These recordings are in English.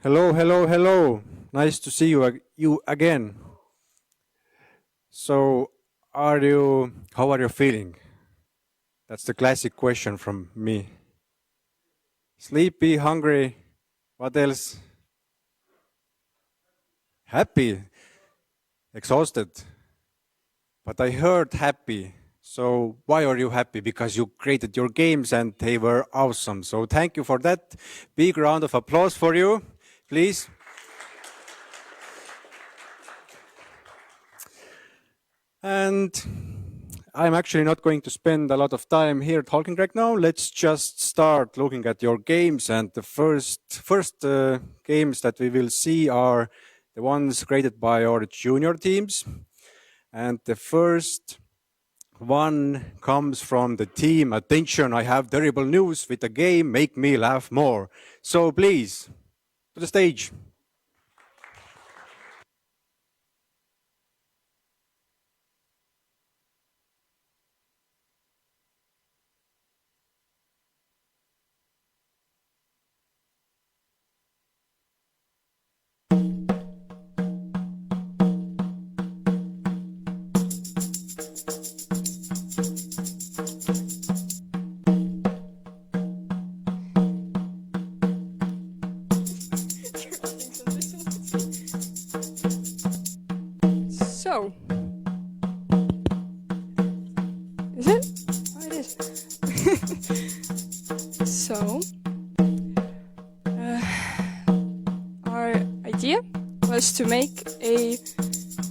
Hello, hello, hello. Nice to see you again. So, how are you feeling? That's the classic question from me. Sleepy, hungry, what else? Happy, exhausted. But I heard happy. So, why are you happy? Because you created your games and they were awesome. So, thank you for that. Big round of applause for you, please. And I'm actually not going to spend a lot of time here talking right now. Let's just start looking at your games. And the first games that we will see are the ones created by our junior teams. And the first one comes from the team. Attention, I have terrible news with the game. Make me laugh more. So please, to the stage. So, is it? Oh, it is. So, our idea was to make a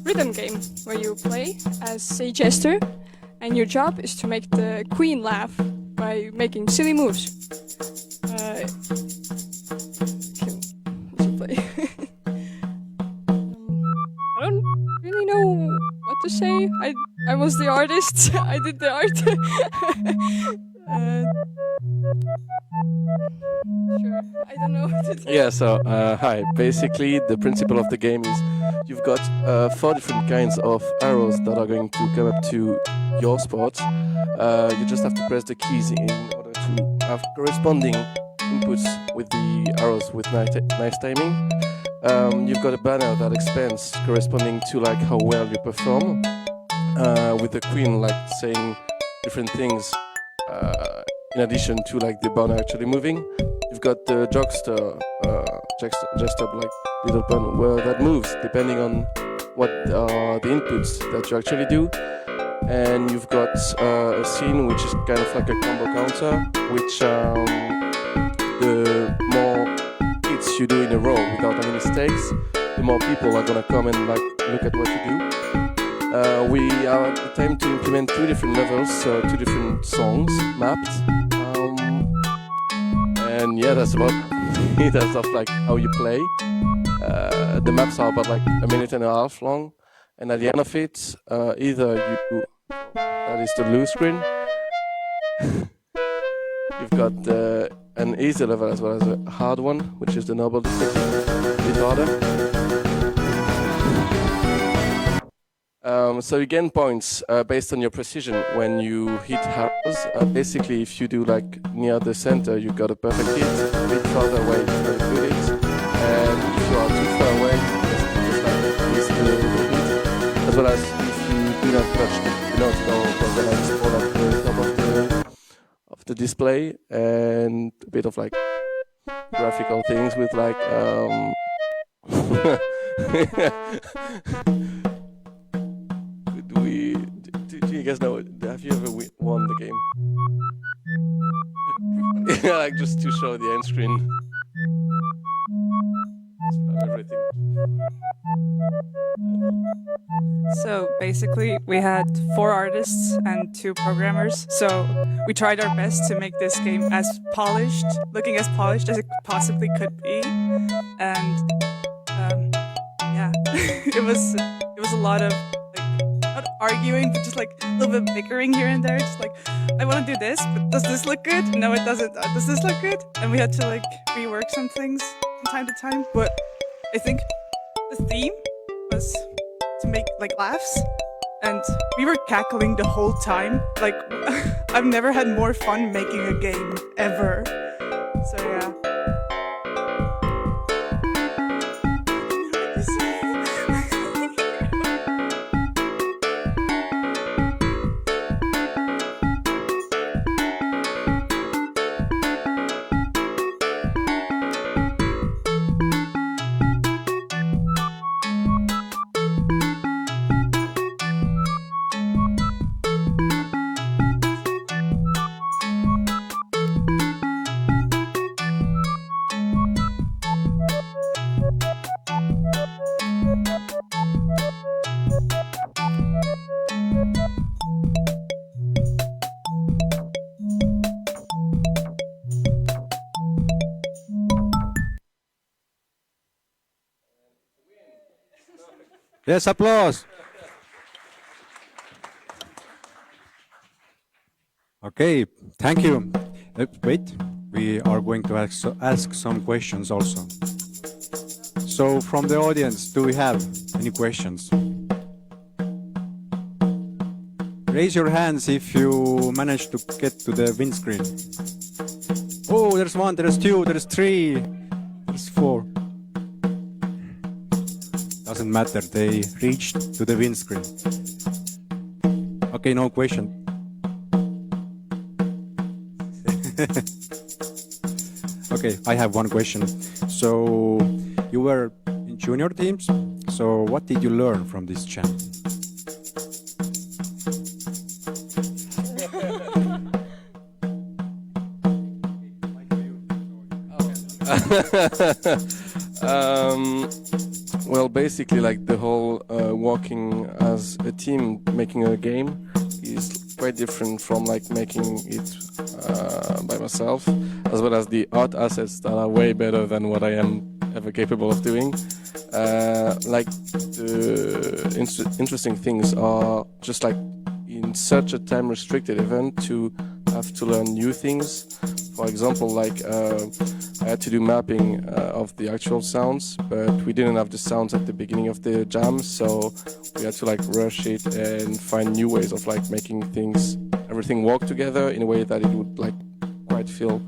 rhythm game where you play as a jester, and your job is to make the queen laugh by making silly moves. Okay, let's play. I don't really know what to say. I was the artist. I did the art. Sure. I don't know what to say. Yeah, so hi. Basically, the principle of the game is you've got 4 different kinds of arrows that are going to come up to your spot. You just have to press the keys in order to have corresponding inputs with the arrows with nice timing. You've got a banner that expands corresponding to like how well you perform, with the queen like saying different things in addition to like the banner actually moving. You've got the jokester, like little pun where that moves depending on what are the inputs that you actually do. And you've got a scene which is kind of like a combo counter, which the more hits you do in a row without any mistakes, the more people are gonna come and like look at what you do. We are at the time to implement 2 different levels, 2 different songs mapped. And yeah, that's about it. That's of like how you play. The maps are about like a minute and a half long, and at the end of it, either that is the blue screen. You've got an easy level as well as a hard one, which is the noble difficulty, a bit harder. So you gain points based on your precision when you hit arrows. Basically, if you do like near the center, you got a perfect hit. A bit further away, you got a good hit. And if you are too far away, just like miss the hit. As well as if you do not touch the note, there's a nice ball at the top of the display, and a bit of like graphical things with like do you guys know? Have you ever won the game? Yeah, like just to show the end screen. Everything. So basically, we had 4 artists and 2 programmers. So we tried our best to make this game looking as polished as it possibly could be. And yeah, it was a lot of not arguing, but just like a little bit bickering here and there. Just like, I want to do this, but does this look good? No, it doesn't. Does this look good? And we had to like rework some things from time to time. But I think the theme was to make like laughs, and we were cackling the whole time. Like, I've never had more fun making a game ever. So yeah. Yes, applause. Okay, thank you. Wait, we are going to ask some questions also. So, from the audience, do we have any questions? Raise your hands if you managed to get to the windscreen. Oh, there's one, there's two, there's three, there's four. Doesn't matter, they reached to the windscreen. Okay, no question. Okay, I have one question. So, you were in junior teams. So, what did you learn from this channel? Well, basically, like the whole walking as a team, making a game is quite different from like making it by myself, as well as the art assets that are way better than what I am ever capable of doing. Like the interesting things are just like in such a time restricted event to have to learn new things. For example, like I had to do mapping of the actual sounds, but we didn't have the sounds at the beginning of the jam, so we had to like rush it and find new ways of like making everything work together in a way that it would like quite feel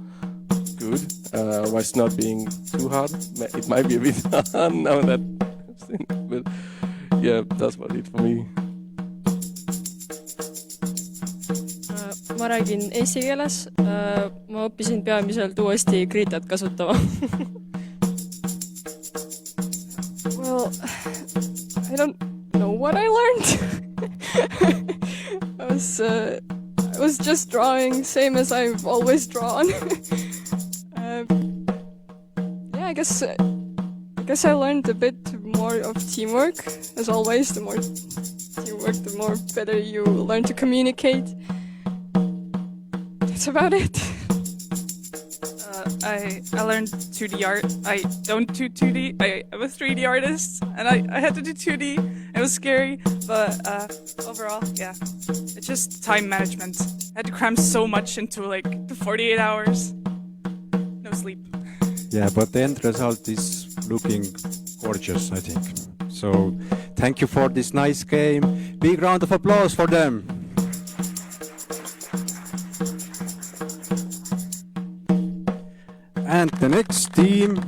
good, whilst not being too hard. It might be a bit hard now that I've seen it, but yeah, that's about it for me. Ma räägin eesti keeles. Ma õppisin peamiselt uuesti Kritat kasutama. Well, I don't know what I learned. I was just drawing, same as I've always drawn. Yeah, I guess I learned a bit more of teamwork. As always, the more teamwork, the more better you learn to communicate. That's about it. I learned 2D art. I don't do 2D. I'm a 3D artist, and I had to do 2D. It was scary, but overall, yeah, it's just time management. I had to cram so much into like the 48 hours. No sleep. Yeah, but the end result is looking gorgeous, I think. So, thank you for this nice game. Big round of applause for them. And the next team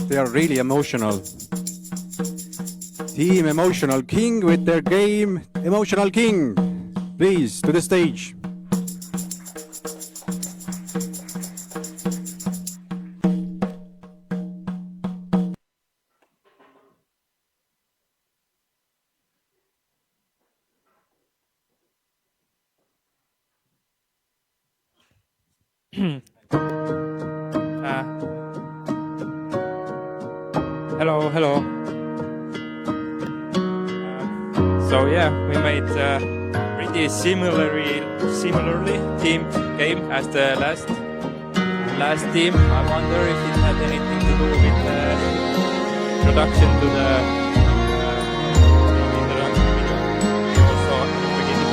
they are really emotional. Team Emotional King with their game Emotional King. Please, to the stage. Hello. So yeah, we made pretty similarly team game as the last team. I wonder if it had anything to do with the introduction to the video we also saw at the beginning.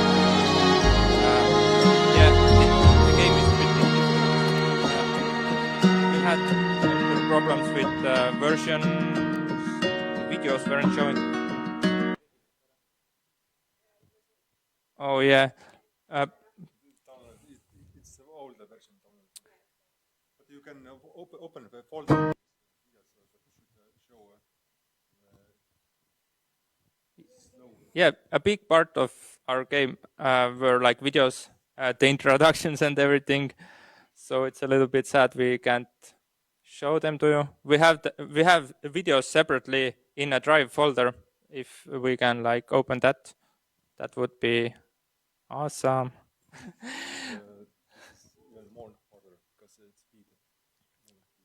Yeah, the game is pretty different. We had problems with version. Videos weren't showing. Oh yeah. It's the older version, but you can open the folder. Yeah, a big part of our game were like videos, the introductions and everything. So it's a little bit sad we can't show them to you. We have videos separately in a Drive folder. If we can like open that, that would be awesome.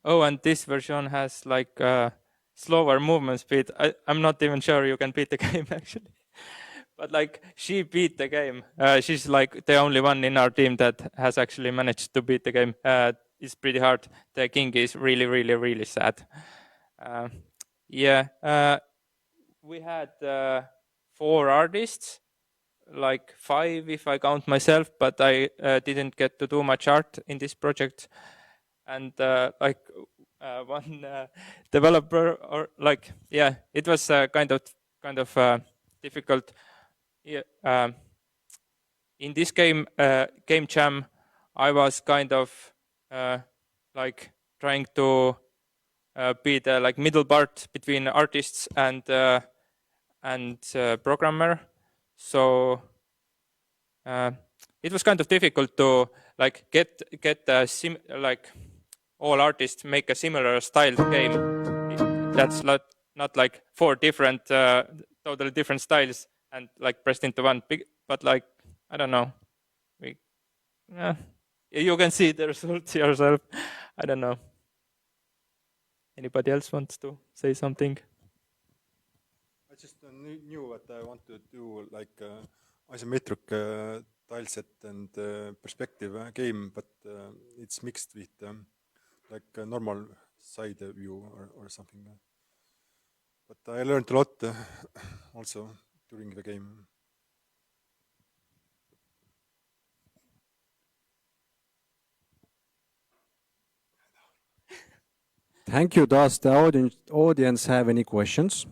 Oh, and this version has like slower movement speed. I'm not even sure you can beat the game actually. But like she beat the game. She's like the only one in our team that has actually managed to beat the game. It's pretty hard. The king is really, really, really sad. Yeah. we had 4 artists, like 5 if I count myself, but I didn't get to do much art in this project. And like one developer, or like, yeah, it was kind of difficult. Yeah, in this game jam, I was kind of like trying to be the like middle part between artists and programmer. So it was kind of difficult to like get like all artists make a similar styled game. That's not like 4 different totally different styles and like pressed into one big, but like I don't know, we you can see the results yourself. I don't know. Anybody else wants to say something? I just knew what I want to do, like isometric tile set and perspective game, but it's mixed with like a normal side view or something. But I learned a lot also during the game. Thank you. Does the audience have any questions?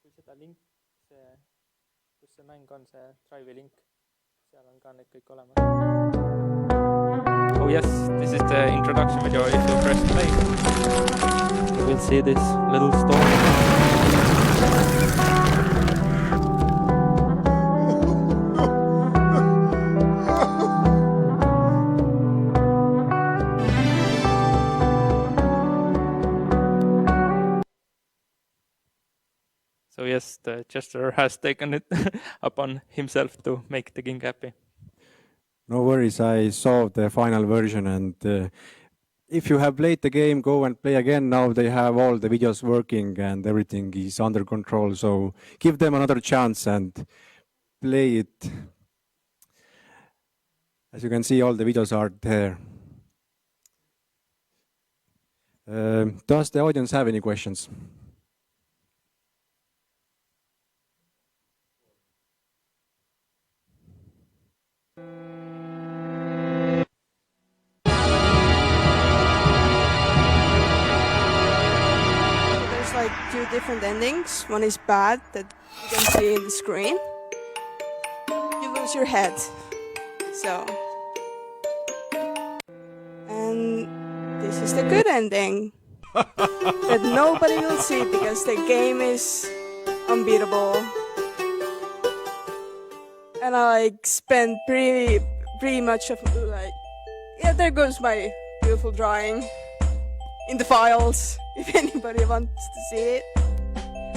kui seda link, kus see mäng on, see Drive'i link, seal on ka need kõik olemas. Oh yes, this is the introduction video. If you press play, you will see this little story. So yes, the jester has taken it upon himself to make the king happy. No worries, I saw the final version, and if you have played the game, go and play again. Now they have all the videos working and everything is under control, so give them another chance and play it. As you can see, all the videos are there. Does the audience have any questions? There's like 2 different endings. One is bad, that you can see in the screen. You lose your head. So. And this is the good ending. That nobody will see because the game is unbeatable. And I like spent pretty much of like, yeah, there goes my beautiful drawing in the files if anybody wants to see it.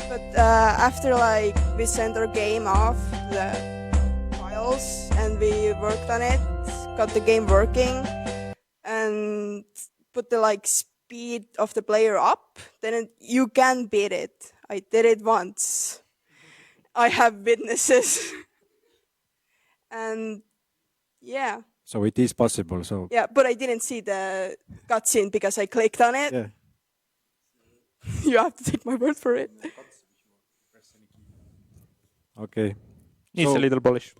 But after like we sent our game off the files and we worked on it, got the game working and put the like speed of the player up, then you can beat it. I did it once. I have witnesses. And yeah. So it is possible. So yeah, but I didn't see the cutscene because I clicked on it. Yeah. You have to take my word for it. Okay. Needs a little polish.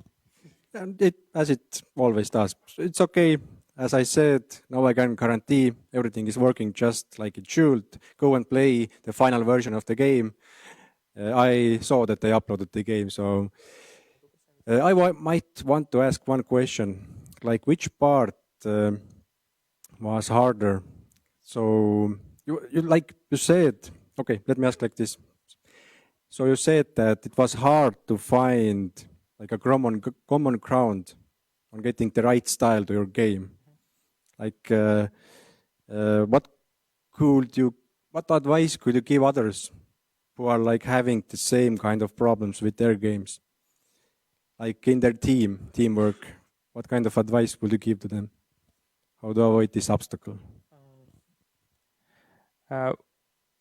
And as it always does. It's okay. As I said, now I can guarantee everything is working just like it should. Go and play the final version of the game. I saw that they uploaded the game, so I might want to ask one question, like which part was harder? So you said, okay, let me ask like this. So you said that it was hard to find like a common ground on getting the right style to your game. Like what advice could you give others who are like having the same kind of problems with their games? Like in their teamwork, what kind of advice would you give to them? How to avoid this obstacle?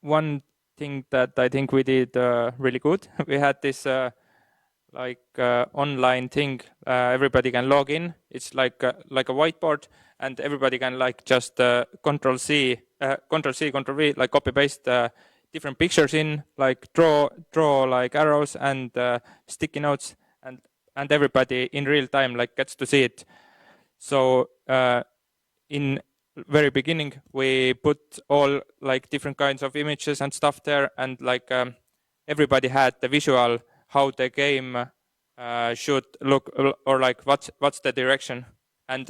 one thing that I think we did really good. We had this online thing. Everybody can log in. It's like a whiteboard, and everybody can like just Control C, Control V, like copy paste different pictures in, like draw like arrows and sticky notes, and everybody in real time like gets to see it. So in very beginning we put all like different kinds of images and stuff there, and like everybody had the visual how the game should look, or like what's the direction. And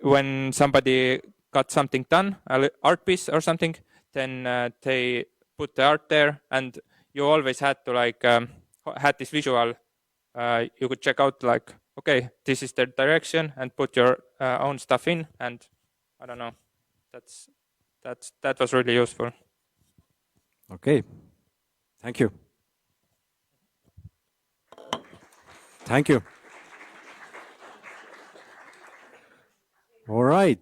when somebody got something done, an art piece or something, then they put the art there, and you always had to like had this visual. You could check out like, okay, this is the direction, and put your own stuff in, and I don't know. That was really useful. Okay, thank you. Thank you. All right.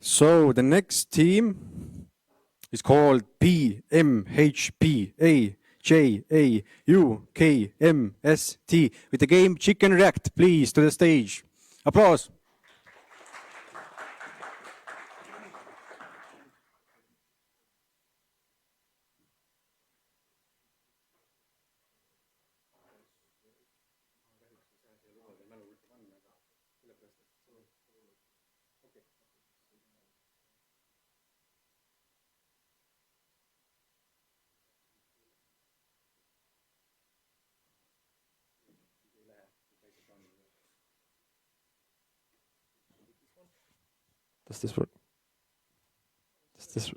So the next team is called PMHPAJAUKMST with the game Chicken React. Please to the stage. Applause. Does this work? Does this?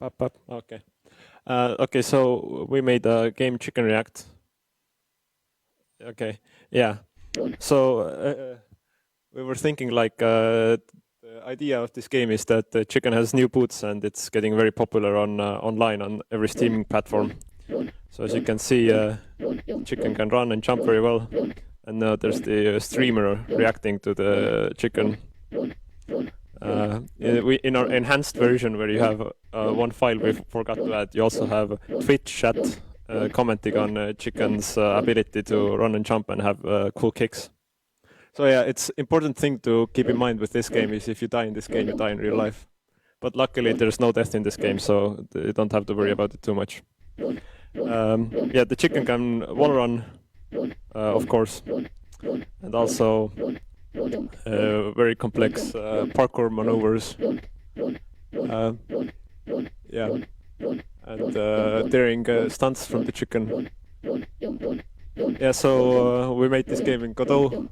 Up. Okay. Okay, so we made a game Chicken React. Okay. Yeah. So we were thinking like the idea of this game is that Chicken has new boots and it's getting very popular on online on every streaming platform. So as you can see, Chicken can run and jump very well. And now there's the streamer reacting to the chicken. In our enhanced version, where you have one file we forgot to add, you also have Twitch chat commenting on chicken's ability to run and jump and have cool kicks. So yeah, it's important thing to keep in mind with this game is if you die in this game, you die in real life. But luckily there's no death in this game, so you don't have to worry about it too much. Yeah, the chicken can wall run, of course, and also very complex parkour maneuvers. Yeah, and daring stunts from the chicken. Yeah, so we made this game in Godot,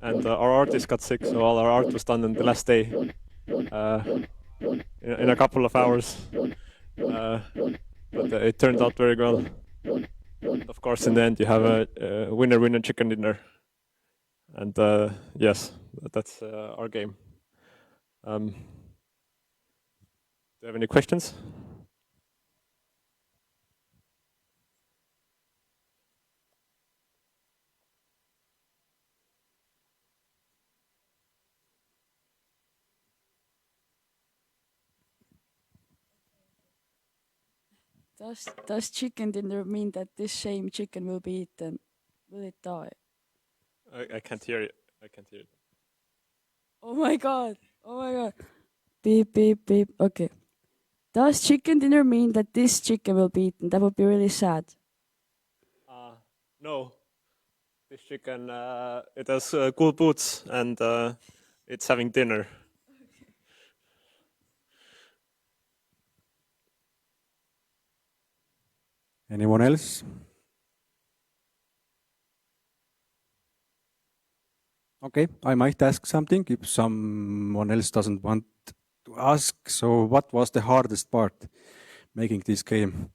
and our artist got sick, so all our art was done on the last day, in a couple of hours. But it turned out very well. Of course, in the end, you have a winner chicken dinner. And yes, that's our game. Do you have any questions? Does chicken dinner mean that this same chicken will be eaten? Will it die? I can't hear it. I can't hear it. Oh my god! Oh my god! Beep beep beep. Okay. Does chicken dinner mean that this chicken will be eaten? That would be really sad. No. This chicken, it has cool boots and it's having dinner. Anyone else? Okay, I might ask something if someone else doesn't want to ask. So what was the hardest part making this game?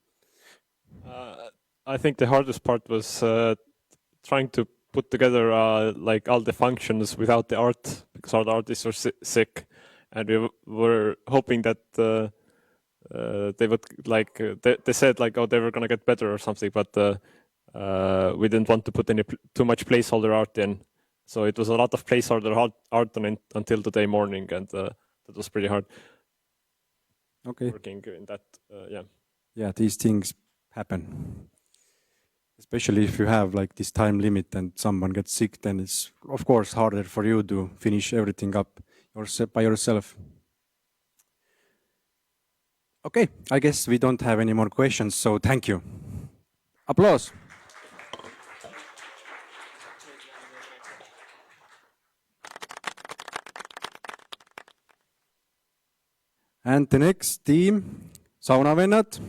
I think the hardest part was trying to put together like all the functions without the art, because all the artists were sick, and we were hoping that they would like they said like, oh, they were gonna get better or something, but we didn't want to put any too much placeholder art in, so it was a lot of placeholder art on it until today morning, and that was pretty hard. Okay. working in that. Yeah. Yeah, these things happen. Especially if you have like this time limit and someone gets sick, then it's of course harder for you to finish everything up by yourself. Okay, I guess we don't have any more questions, so thank you. Applause. And the next team, Saunavennad,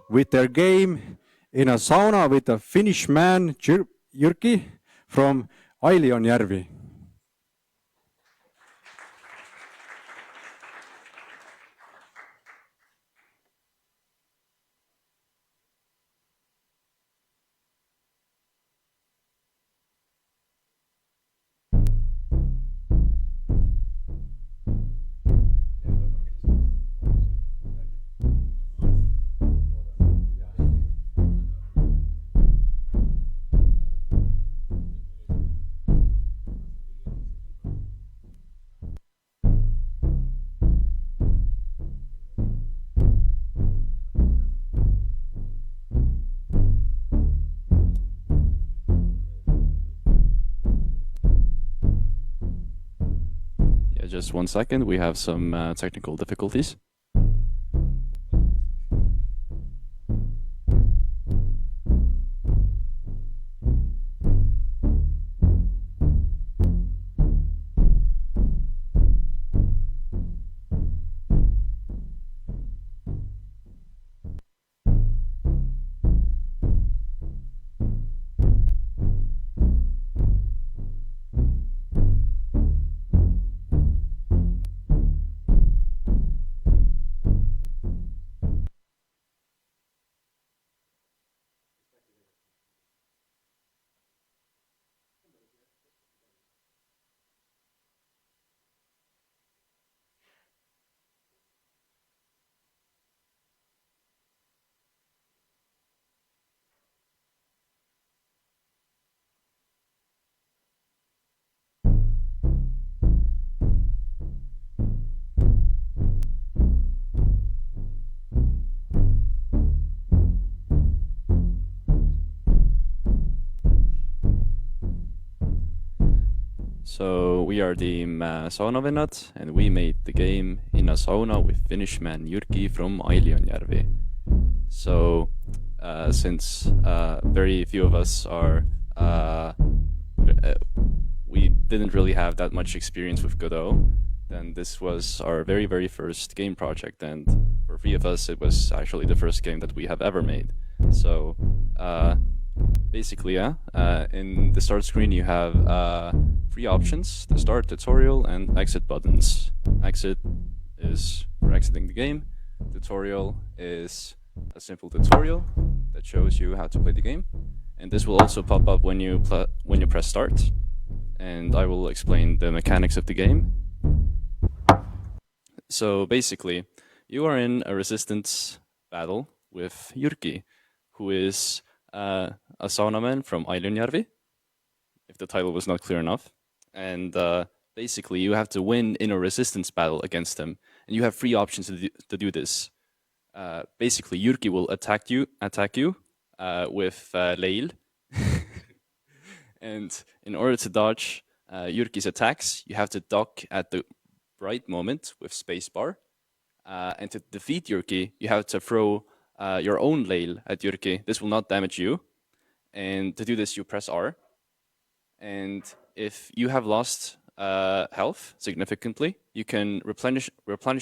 with their game In a Sauna with a Finnish man, Jyrki, from Ailionjärvi. Just 1 second, we have some technical difficulties. So we are Team Saunavennad, and we made the game In a Sauna with Finnish man Jyrki from Ailionjärvi. So since very few of us are, we didn't really have that much experience with Godot, then this was our very, very first game project, and for three of us it was actually the first game that we have ever made. So basically, in the start screen you have three options: the start, tutorial, and exit buttons. Exit is for exiting the game. Tutorial is a simple tutorial that shows you how to play the game, and this will also pop up when you press start, and I will explain the mechanics of the game. So basically, you are in a resistance battle with Jyrki, who is a saunaman from Ailionjärvi, if the title was not clear enough. And basically, you have to win in a resistance battle against him. And you have three options to do this. Basically, Jyrki will attack you with Leil. And in order to dodge Jyrki's attacks, you have to duck at the right moment with spacebar. And to defeat Jyrki, you have to throw your own Leil at Jyrki. This will not damage you. And to do this, you press R. And if you have lost health significantly, you can replenish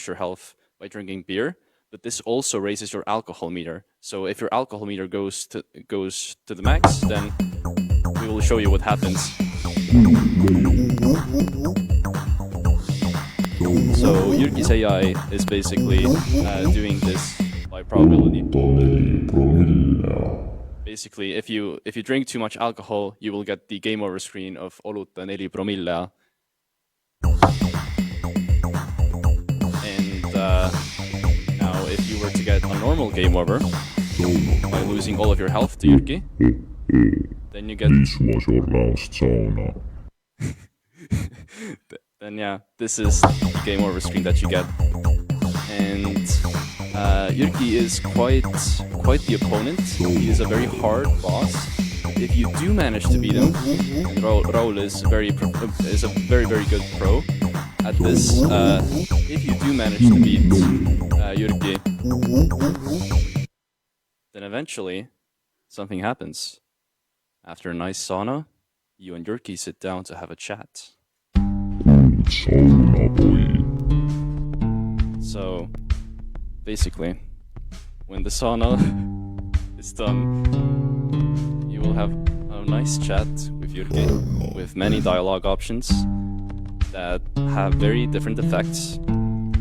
your health by drinking beer. But this also raises your alcohol meter. So if your alcohol meter goes to the max, then we will show you what happens. So Jyrki's AI is basically doing this by probability. Basically, if you drink too much alcohol, you will get the game over screen of olutta 4 promille. And now, if you were to get a normal game over by losing all of your health to Jyrki, then you get. This was your last sauna. Then yeah, this is the game over screen that you get. And Jyrki is quite the opponent. He is a very hard boss. If you do manage to beat him, and Raul is a very good pro at this. If you do manage to beat Jyrki, then eventually something happens. After a nice sauna, you and Jyrki sit down to have a chat. Sauna boy. So, basically, when the sauna is done, you will have a nice chat with Jyrki, with many dialogue options that have very different effects.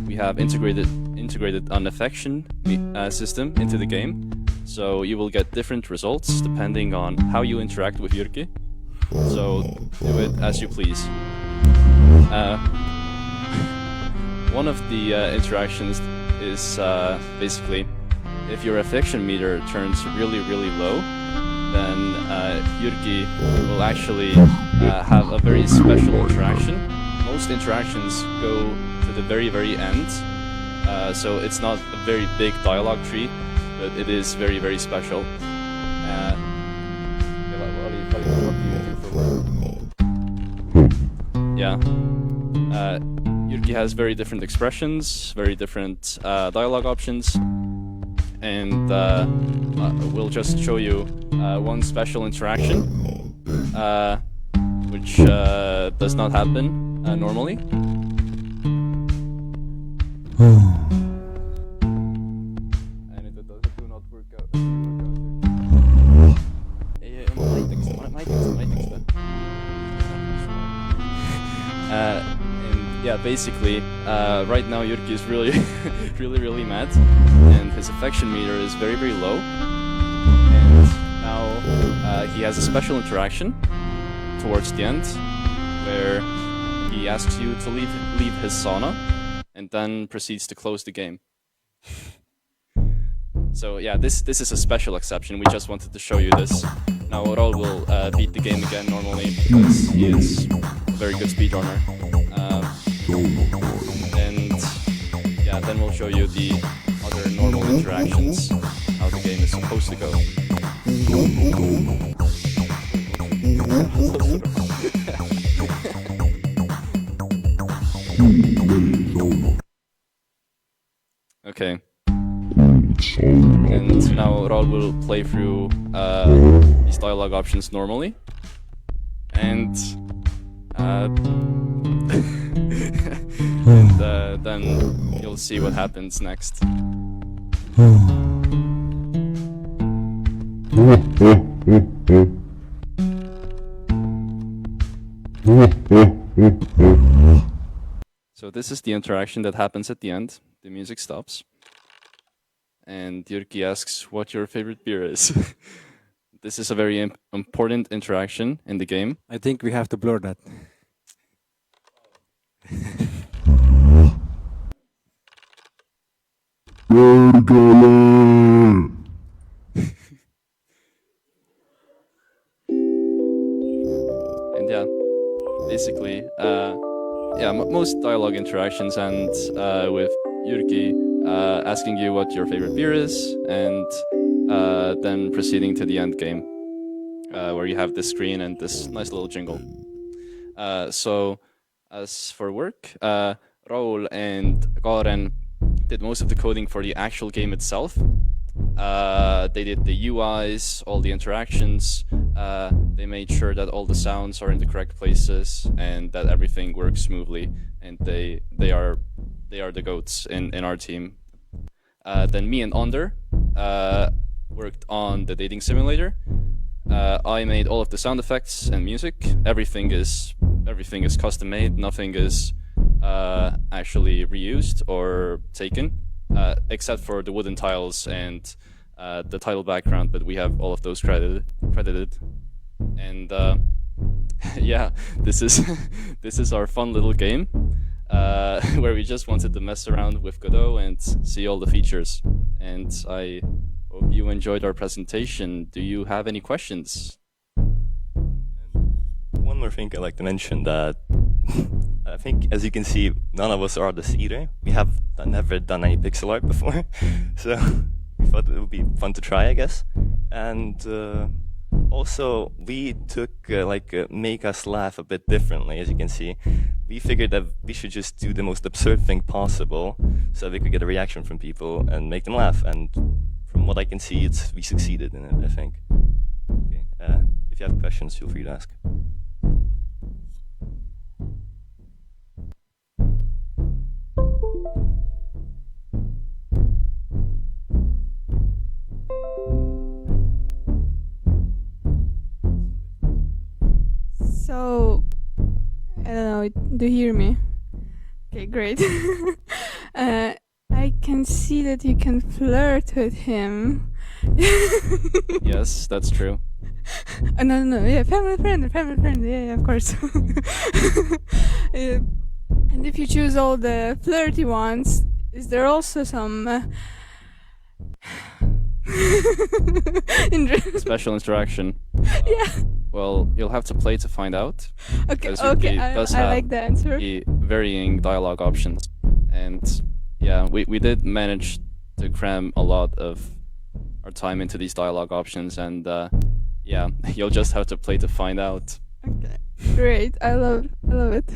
We have integrated an affection system into the game, so you will get different results depending on how you interact with Jyrki. So do it as you please. One of the interactions is basically if your affection meter turns really low, then Jyrki will actually have a very special interaction. Most interactions go to the very end, so it's not a very big dialogue tree, but it is very special. Yeah. Jyrki has very different expressions, very different dialogue options, and we'll just show you one special interaction, which does not happen normally. And it do not work out. And yeah, basically, right now Jyrki is really, really mad, and his affection meter is very low. And now he has a special interaction towards the end, where he asks you to leave his sauna, and then proceeds to close the game. So yeah, this is a special exception. We just wanted to show you this. Now Raul will beat the game again normally because he is a very good speedrunner. And yeah, then we'll show you the other normal interactions, how the game is supposed to go. Okay. And now Raul will play through these dialogue options normally. And then you'll see what happens next. So this is the interaction that happens at the end. The music stops. And Jyrki asks what your favorite beer is. This is a very important interaction in the game. I think we have to blur that. And yeah, basically, most dialogue interactions end with Jyrki asking you what your favorite beer is, and then proceeding to the end game, where you have this screen and this nice little jingle. So, as for work, Raul and Karen did most of the coding for the actual game itself. They did the UIs, all the interactions. They made sure that all the sounds are in the correct places and that everything works smoothly. And they are the goats in our team. Then me and Onder worked on the dating simulator. I made all of the sound effects and music. Everything is custom made. Nothing is actually reused or taken, except for the wooden tiles and the title background. But we have all of those credited. And yeah, this is our fun little game. Where we just wanted to mess around with Godot and see all the features. And I hope you enjoyed our presentation. Do you have any questions? One more thing I'd like to mention, that I think, as you can see, none of us are artists either. We have never done any pixel art before, so we thought it would be fun to try, I guess. And also, we took make us laugh a bit differently, as you can see. We figured that we should just do the most absurd thing possible so we could get a reaction from people and make them laugh. And from what I can see, we succeeded in it, I think. Okay. If you have questions, feel free to ask. So, I don't know, do you hear me? Okay, great. I can see that you can flirt with him. Yes, that's true. No, yeah, family friend, yeah, of course. And if you choose all the flirty ones, is there also some Special interaction. Yeah. Well, you'll have to play to find out. Okay, Because your okay, game I does like the answer. the varying dialogue options. And yeah, we did manage to cram a lot of our time into these dialogue options, and yeah, you'll just have to play to find out. Okay, great. I love it.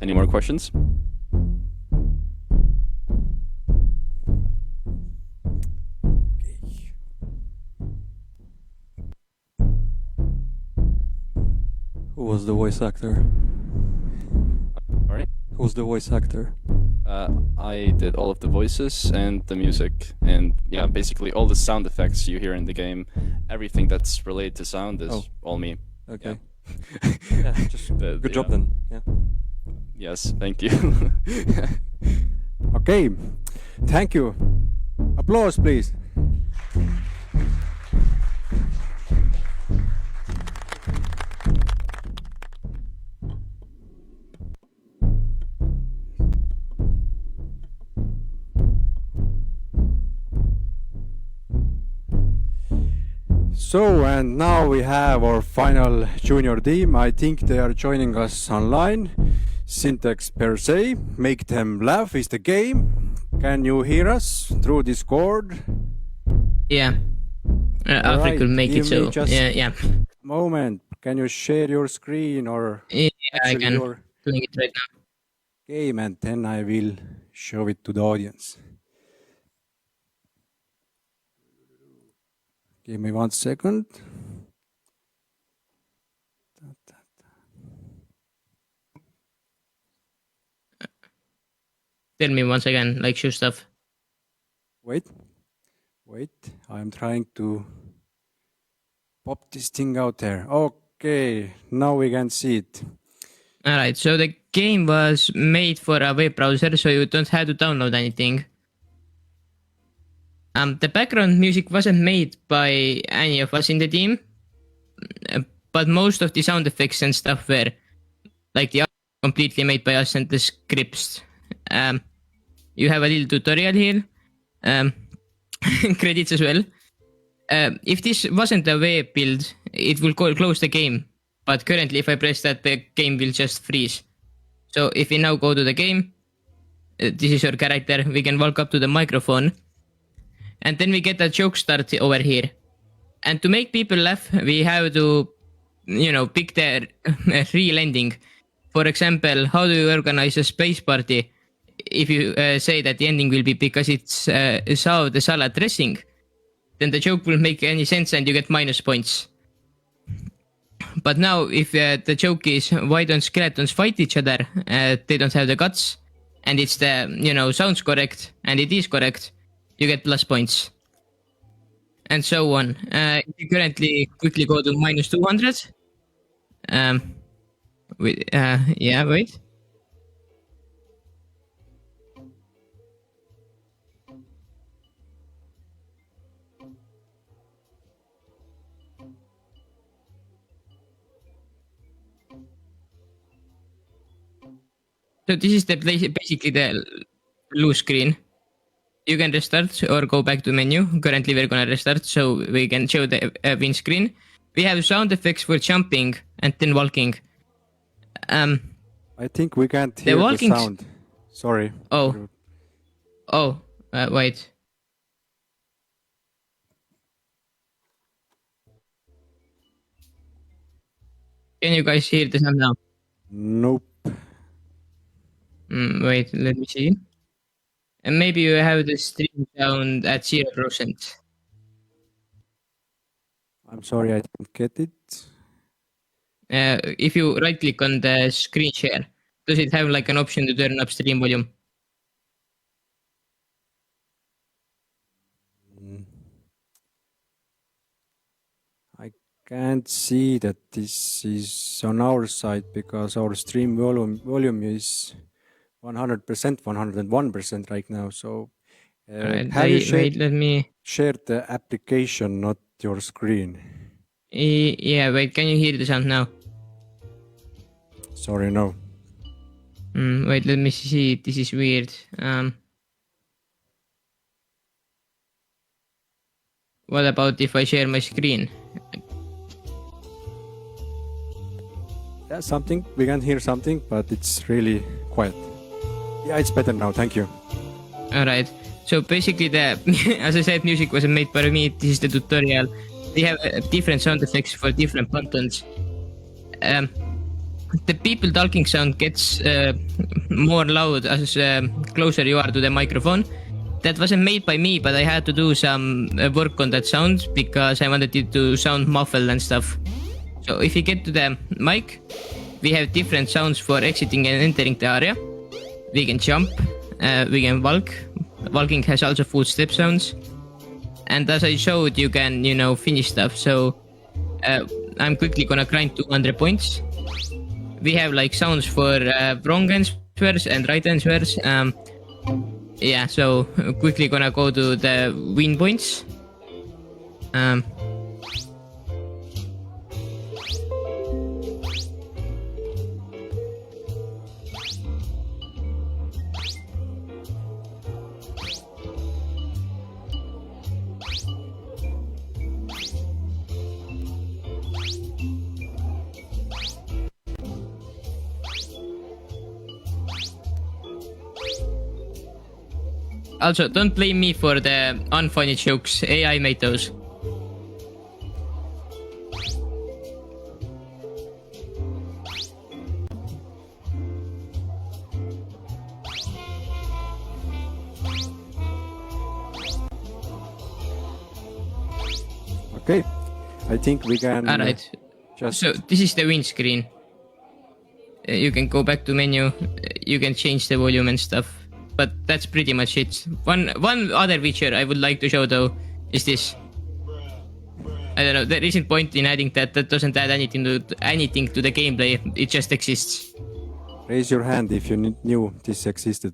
Any more questions? Who was the voice actor? Sorry? Who was the voice actor? I did all of the voices and the music, and yeah, basically all the sound effects you hear in the game, everything that's related to sound is all me. Okay. Yeah. Yeah, just good job then. Yeah. Yes, thank you. Okay, thank you. Applause, please. So, and now we have our final junior team. I think they are joining us online. Syntax per se, make them laugh is the game. Can you hear us through Discord? Yeah. Alfred could make it so. Yeah. Moment. Can you share your screen or Yeah, I can. your Doing it right now. game, and then I will show it to the audience. Give me 1 second. Tell me once again, like show stuff. Wait, I'm trying to pop this thing out there. Okay, now we can see it. Alright, so the game was made for a web browser, so you don't have to download anything. The background music wasn't made by any of us in the team, but most of the sound effects and stuff were like the completely made by us and the scripts. You have a little tutorial here, credits as well. If this wasn't a web build, it will close the game, but currently if I press that, the game will just freeze. So if we now go to the game, this is your character, we can walk up to the microphone, and then we get a joke start over here. And to make people laugh, we have to, pick the real ending. For example, how do you organize a space party? If you say that the ending will be because it's sao the salad dressing, then the joke will make any sense and you get minus points. But now, if the joke is why don't skeletons fight each other? They don't have the guts, and it's the sounds correct, and it is correct, you get plus points, and so on. If you currently quickly go to minus 200, wait. So this is basically the loose screen. You can restart or go back to menu. Currently we're gonna restart so we can show the win screen. We have sound effects for jumping and then walking. I think we can't The hear the walking sound. Sorry. Oh. Oh, wait. Can you guys hear the sound now? Nope. Wait, let me see. And maybe you have the stream sound at 0%. I'm sorry, I didn't get it. If you right click on the screen share, does it have like an option to turn up stream volume? I can't see that this is on our side because our stream volume is 100%, 101% right now. So have you shared the application, not your screen? Yeah, wait, can you hear the sound now? Sorry, no. Wait, let me see. This is weird. What about if I share my screen? Yeah, something. We can hear something, but it's really quiet. Yeah, it's better now. Thank you. Alright. So basically the, as I said, music wasn't made by me. This is the tutorial. We have different sound effects for different buttons. The people talking sound gets more loud as closer you are to the microphone. That wasn't made by me, but I had to do some work on that sound because I wanted it to sound muffled and stuff. So if you get to the mic, we have different sounds for exiting and entering the area. We can jump, we can walk. Walking has also footstep sounds. And as I showed, you can, finish stuff. So I'm quickly gonna grind 200 points. We have like sounds for wrong answers and right answers. Yeah, so quickly gonna go to the win points. Also, don't blame me for the unfunny jokes. AI made those. Okay, I think we can. Alright. So this is the win screen. You can go back to menu. You can change the volume and stuff. But that's pretty much it. One other feature I would like to show though is this. I don't know. There isn't point in adding that. That doesn't add anything to the gameplay. It just exists. Raise your hand if you knew this existed.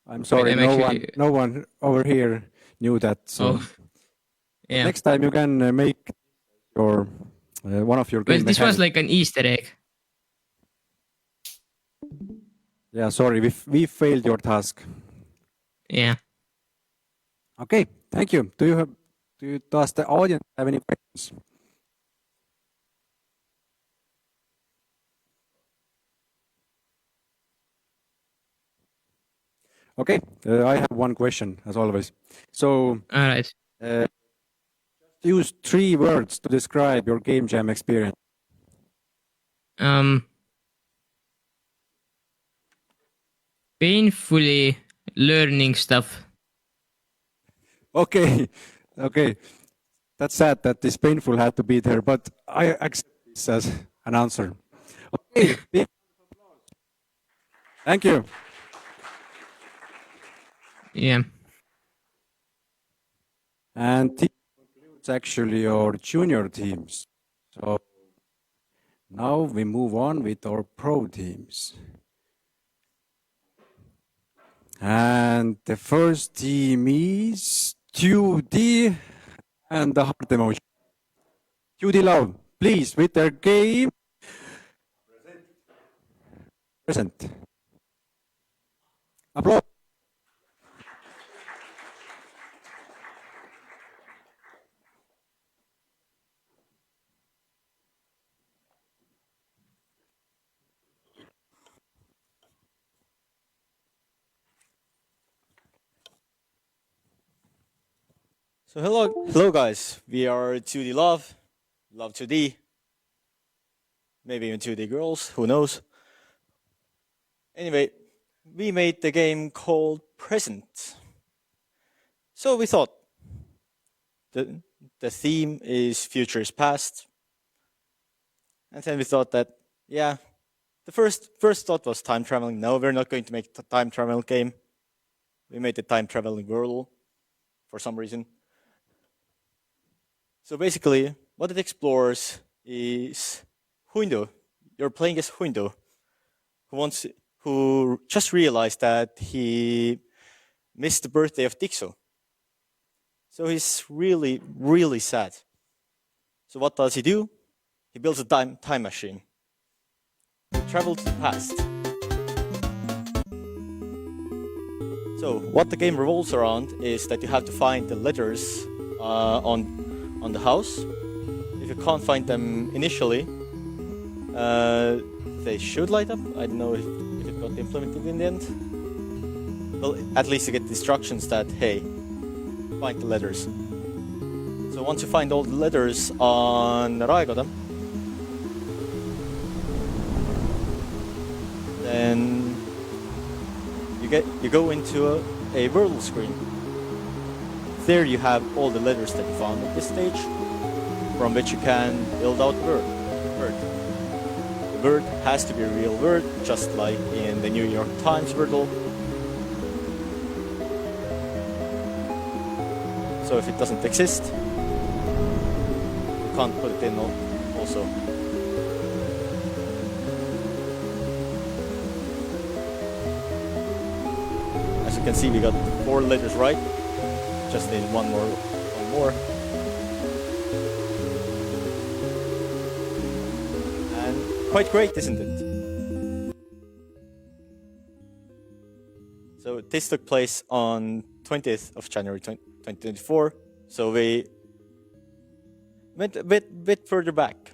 I'm sorry, no one over here knew that. So yeah. Next time you can make your one of your. Well, this was like an Easter egg. Yeah, sorry, we failed your task. Yeah. Okay, thank you. Does the audience have any questions? Okay, I have one question as always. So, all right. Use 3 words to describe your game jam experience. Painfully learning stuff. Okay, okay. That's sad that this painful had to be there, but I accept this as an answer. Okay, thank you. Yeah. And this concludes actually our junior teams. So now we move on with our pro teams. And the first team is 2D and the heart emotion. 2D Love, please, with their game. Present. Applause. So hello guys. We are 2D Love 2D, maybe even 2D Girls, who knows. Anyway, we made the game called Present. So we thought the theme is future is past, and then we thought that the first thought was time traveling. No, we're not going to make a time travel game. We made a time traveling world for some reason. So basically, what it explores is Huindo. You're playing as Huindo, who just realized that he missed the birthday of Dixo. So he's really, really sad. So what does he do? He builds a time machine. He travels to the past. So what the game revolves around is that you have to find the letters on the house. If you can't find them initially, they should light up. I don't know if it got implemented in the end. Well, at least you get instructions that, hey, find the letters. So once you find all the letters on Raekoda, then you go into a world screen. There you have all the letters that you found at this stage, from which you can build out the word. The word has to be a real word, just like in the New York Times Wordle. So if it doesn't exist, you can't put it in also. As you can see, we got 4 letters right. Just need one more. And quite great, isn't it? So this took place on 20th of January 2024. So we went a bit further back.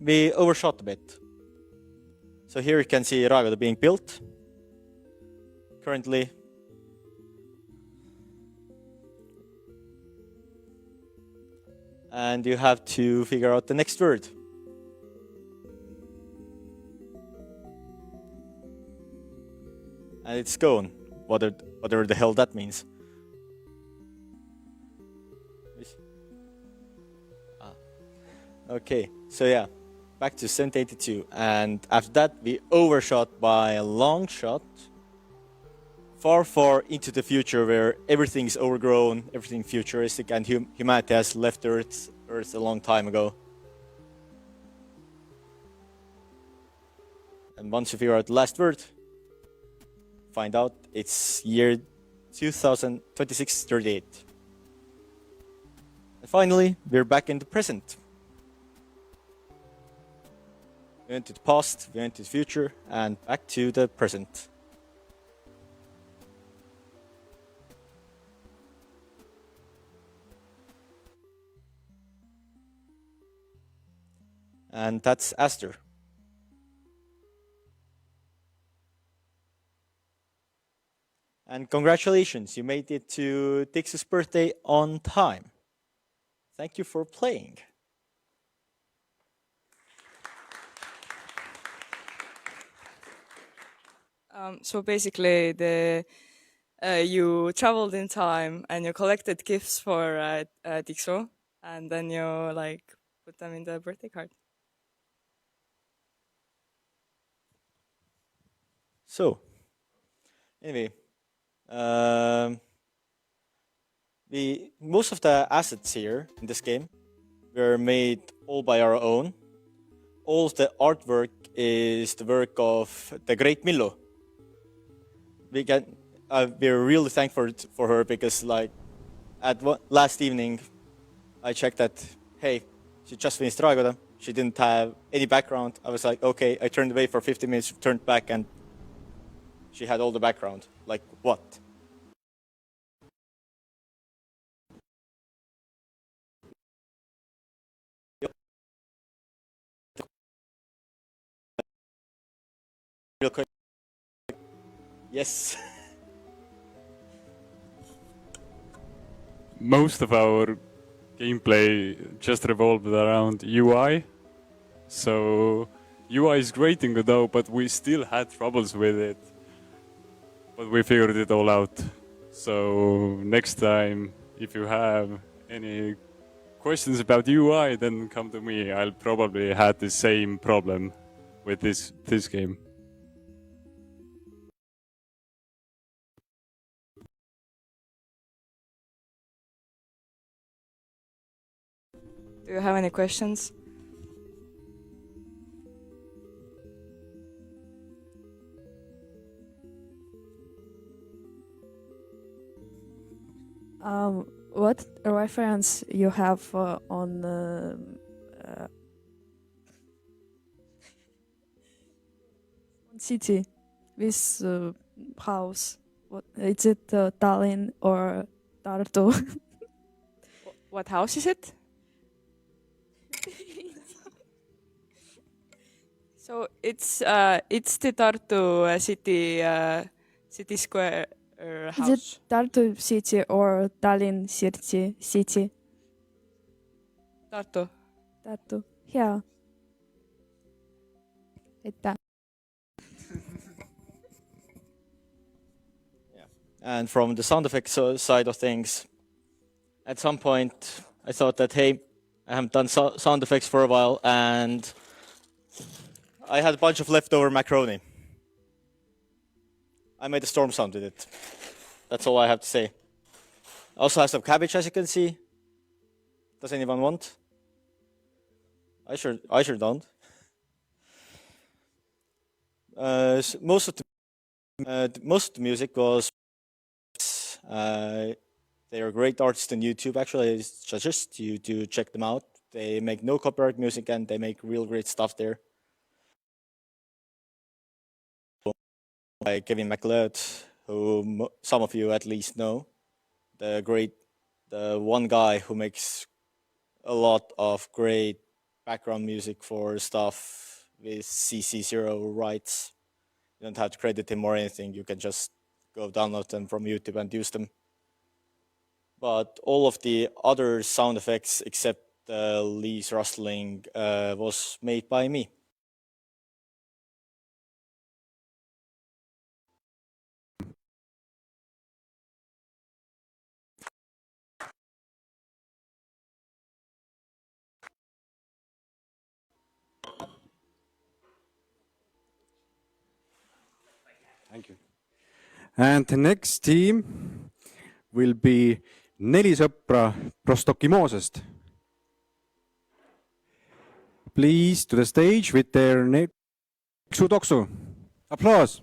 We overshot a bit. So here you can see Ragoda being built. Currently, and you have to figure out the next word. And it's gone, whatever the hell that means. Okay, so yeah, back to 782, and after that we overshot by a long shot, far into the future, where everything's overgrown, everything futuristic, and humanity has left Earth a long time ago. And once you figure out the last word, find out it's year 2026-38. And finally, we're back in the present. We went to the past, we went to the future, and back to the present. And that's Aster. And congratulations, you made it to Dix's birthday on time. Thank you for playing. So basically, you traveled in time and you collected gifts for Dixo, and then you put them in the birthday card. So, anyway, most of the assets here in this game were made all by our own. All of the artwork is the work of the great Milo. We're really thankful for her, because last evening I checked that, hey, she just finished Ragoda. She didn't have any background. I was like, okay. I turned away for 50 minutes, turned back, and she had all the background. Like, what? Real quick. Yes. most of our gameplay just revolved around UI. So UI is great in Godot, but we still had troubles with it. But we figured it all out. So next time, if you have any questions about UI, then come to me. I'll probably had the same problem with this game. Do you have any questions? What reference you have on city? This house? What is it? Tallinn or Tartu? What house is it? So it's the Tartu city square house. Is it Tartu city or Tallinn city? Tartu. Tartu. Yeah. Aitäh. And from the sound effects side of things, at some point I thought that, hey, I haven't done sound effects for a while, and I had a bunch of leftover macaroni. I made a storm sound with it. That's all I have to say. I also have some cabbage, as you can see. Does anyone want? I sure don't. Most of the music was. They are great artists on YouTube. Actually, I suggest you to check them out. They make no copyright music and they make real great stuff there. Like Kevin MacLeod, who some of you at least know, the one guy who makes a lot of great background music for stuff with CC0 rights. You don't have to credit him or anything. You can just go download them from YouTube and use them. But all of the other sound effects except the leaves rustling was made by me. Thank you. And the next team will be neli sõpra Prostokimosest. Please to the stage with their Tiksu-Toksu. Applause.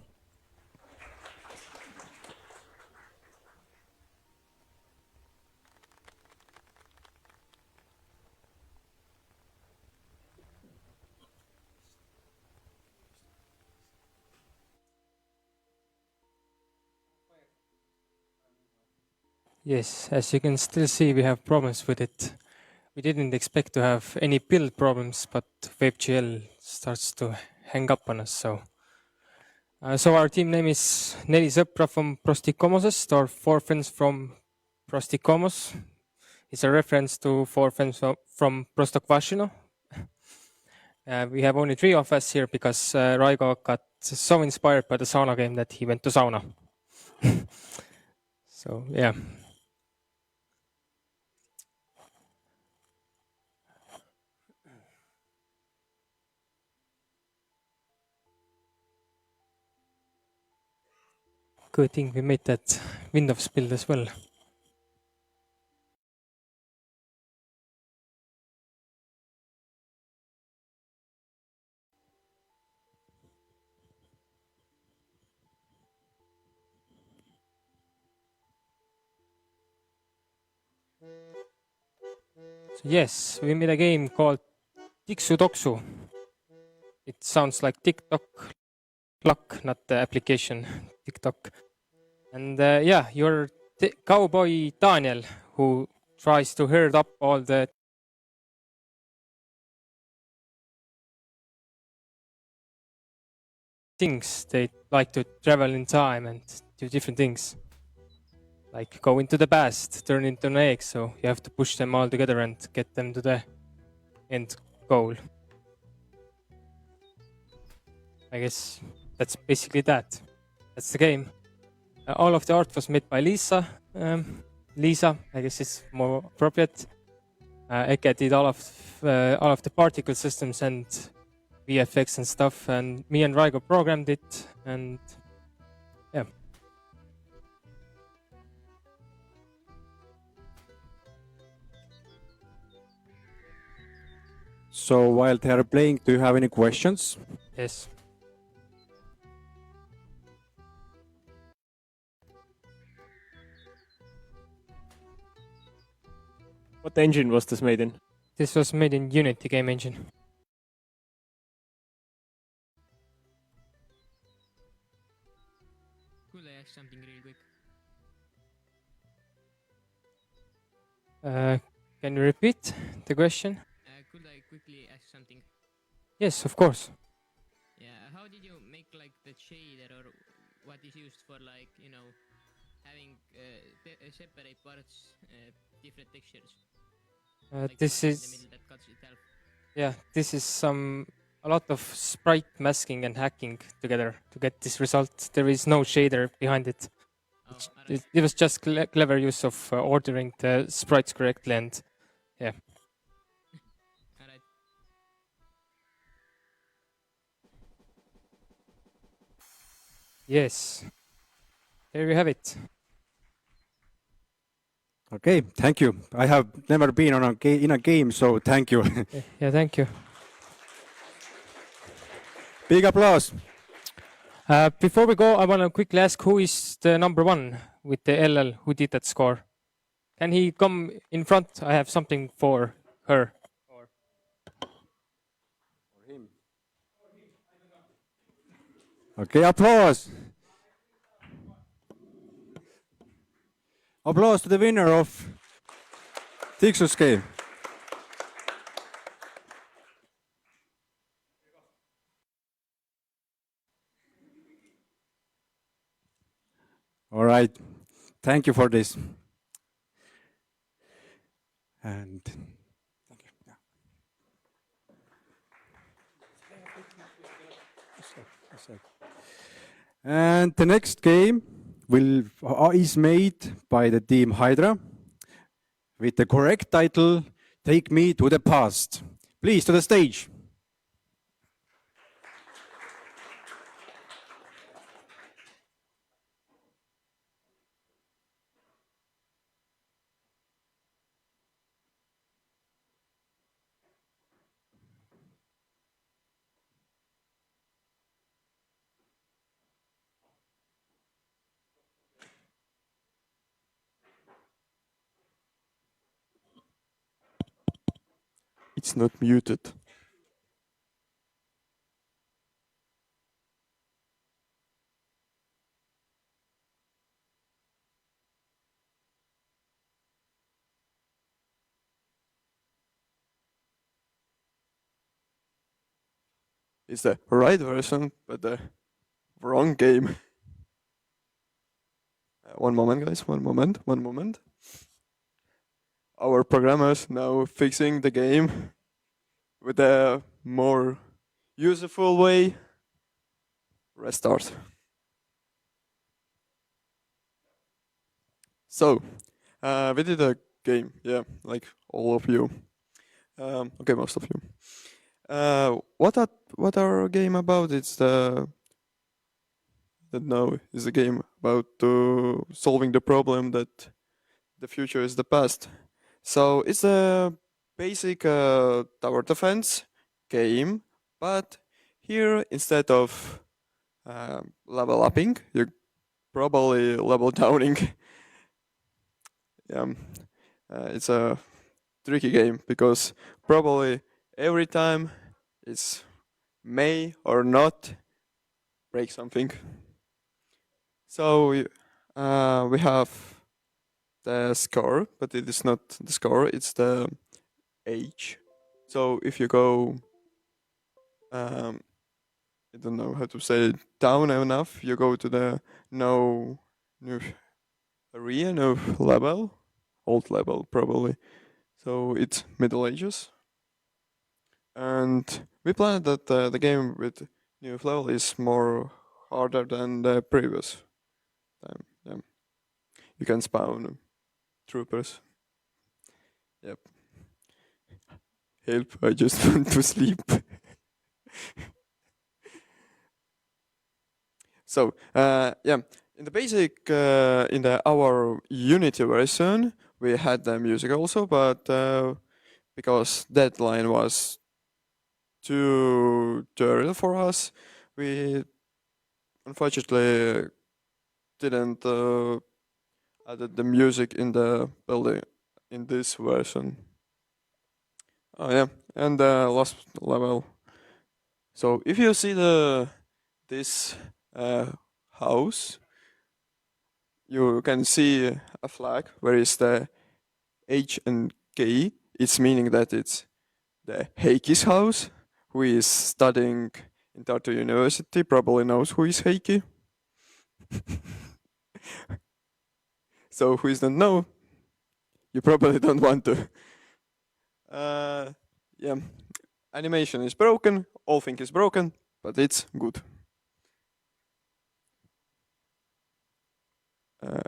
Yes, as you can still see, we have problems with it. We didn't expect to have any build problems, but WebGL starts to hang up on us. So our team name is Neli Sõpra from Prostikomosest, or Four Friends from Prostikomos. It's a reference to Four Friends from Prostokvashino. We have only 3 of us here because Raigo got so inspired by the sauna game that he went to sauna. So yeah. Good thing we made that Windows build as well. So yes, we made a game called Tiksu-Toksu. It sounds like TikTok luck, not the application TikTok. And yeah, you're cowboy Daniel, who tries to herd up all the things. They like to travel in time and do different things. like go into the past, turn into an egg. So you have to push them all together and get them to the end goal. I guess that's basically that. That's the game. All of the art was made by Lisa. Lisa, I guess it's more appropriate. Eke did all of the particle systems and VFX and stuff, and me and Raigo programmed it, and yeah. So while they are playing, do you have any questions? Yes. What engine was this made in? This was made in Unity game engine. Could I ask something real quick? Can you repeat the question? Could I quickly ask something? Yes, of course. Yeah, how did you make like the shader or what is used for like, having separate parts, different textures? Like This the one in the is middle that cuts itself. yeah, this is a lot of sprite masking and hacking together to get this result. There is no shader behind it. It was just clever use of ordering the sprites correctly, and yeah. Alright. Yes. There you have it. Okay, thank you. I have never been on in a game, so thank you. Yeah, thank you. Big applause. Before we go, I want to quickly ask who is the number one with the LL who did that score. Can he come in front? I have something for her. Okay, applause. Applause to the winner of Tixus game. All right. Thank you for this. And thank you. Yeah. And the next game is made by the team Hydra with the correct title, Take Me to the Past. Please, to the stage. It's not muted. It's the right version, but the wrong game. One moment, guys. One moment. Our programmers now fixing the game with a more useful way. Restart. So, we did a game, yeah, like all of you. Okay, most of you. What our game about? It's is a game about solving the problem that the future is the past. So it's a basic tower defense game, but here instead of level upping, you're probably level downing. Yeah, it's a tricky game because probably every time it's may or not break something. So we have the score, but it is not the score, it's the age. So if you go, I don't know how to say it, down enough, you go to the no Arena of level, old level probably. So it's Middle Ages. And we planned that the game with new level is more harder than the previous time. Yeah. You can spawn troopers. Yep. Help, I just want to sleep. So, yeah, in the basic, in our Unity version, we had the music also, but because deadline was too early for us, we unfortunately didn't added the music in the building in this version. Oh yeah, and the last level. So if you see this house, you can see a flag where is the H and K. It's meaning that it's the Heiki's house, who is studying in Tartu University. Probably knows who is Heiki. So who doesn't know, you probably don't want to. Yeah, animation is broken, all thing is broken, but it's good.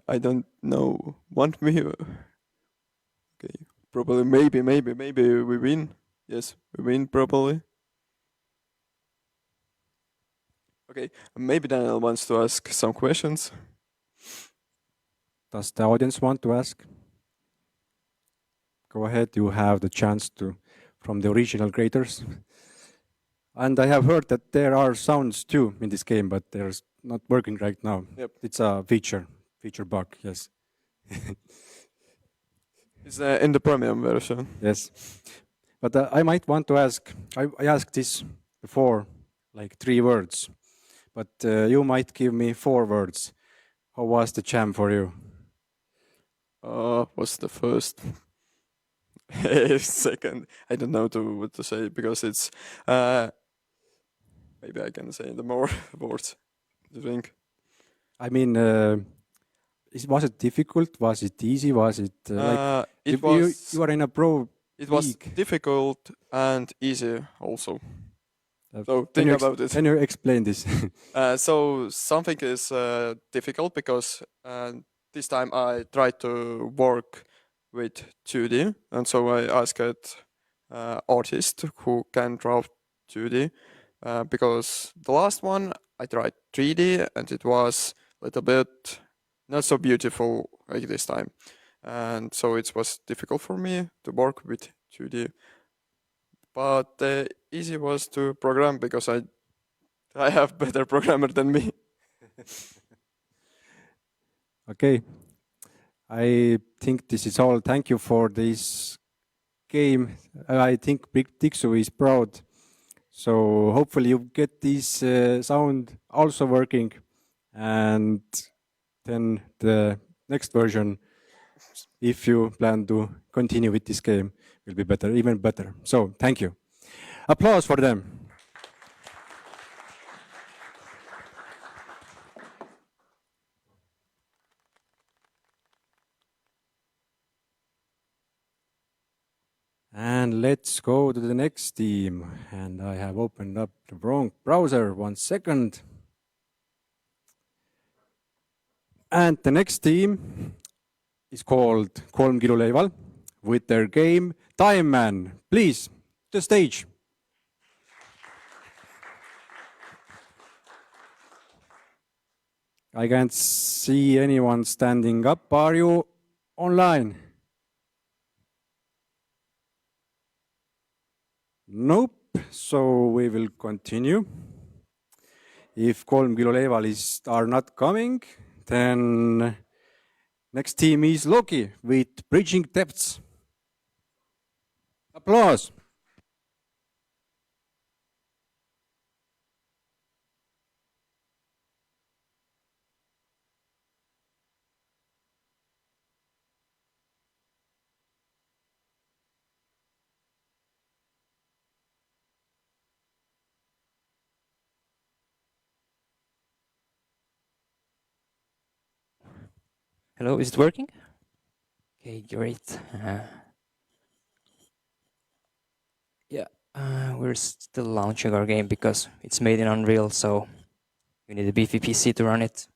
I don't know. Want me? Okay, probably, maybe we win. Yes, we win probably. Okay, maybe Daniel wants to ask some questions. Does the audience want to ask? Go ahead, you have the chance to from the original creators. And I have heard that there are sounds too in this game, but they're not working right now. Yep. It's a feature bug, yes. It's in the premium version. Yes. But I might want to ask, I asked this before, like 3 words, but you might give me 4 words. How was the jam for you? What's the first? Second, I don't know what to say because it's maybe I can say the more words. Do you think? I mean, was it difficult? Was it easy? Was it like you are in a pro? It was league. difficult and easy also. So Can think about it. Can you explain this? So something is difficult because this time I tried to work with 2D, and so I asked artist who can draw 2D because the last one I tried 3D and it was a little bit not so beautiful like this time, and so it was difficult for me to work with 2D. But easy was to program because I have better programmer than me. Okay. I think this is all. Thank you for this game. I think Big Dixu is proud. So hopefully you get this sound also working, and then the next version, if you plan to continue with this game, will be better, even better. So thank you. Applause for them. And let's go to the next team. And I have opened up the wrong browser. 1 second. And the next team is called Kolm Kiluleival with their game Time Man. Please, the stage. I can't see anyone standing up. Are you online? Nope. So we will continue. If Kolm Kiluleival are not coming, then next team is Loki with Bridging Depths. Applause. Hello, is it working? Okay, great. Yeah, we're still launching our game because it's made in Unreal, so you need a beefy PC to run it.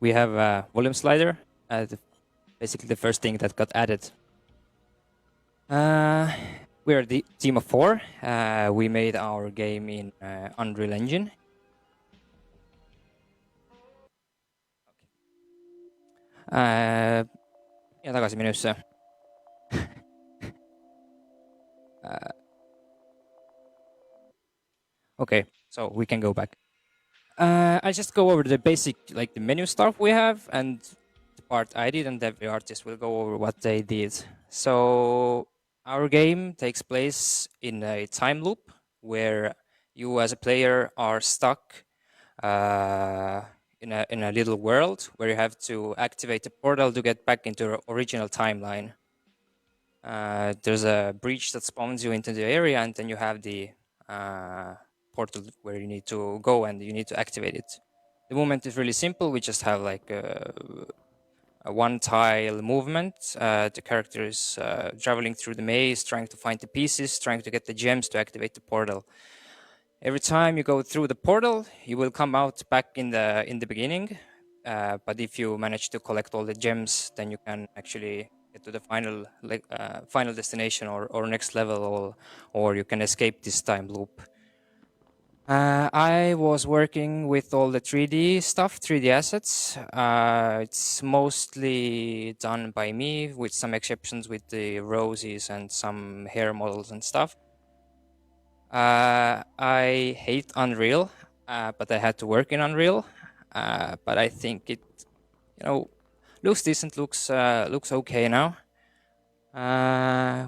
We have a volume slider, basically the first thing that got added. We're a team of 4. We made our game in Unreal Engine. Ja tagasi menusse. Okay, so we can go back. I just go over the basic, like the menu stuff we have, and the part I did, and every artist will go over what they did. So our game takes place in a time loop where you as a player are stuck in a little world where you have to activate a portal to get back into the original timeline. There's a breach that spawns you into the area, and then you have the portal where you need to go and you need to activate it. The movement is really simple. We just have like a one tile movement. The character is traveling through the maze, trying to find the pieces, trying to get the gems to activate the portal. Every time you go through the portal, you will come out back in the beginning. But if you manage to collect all the gems, then you can actually get to the final destination or next level, or you can escape this time loop. I was working with all the 3D stuff, 3D assets. It's mostly done by me, with some exceptions with the roses and some hair models and stuff. I hate Unreal, but I had to work in Unreal. But I think it, looks decent, looks okay now.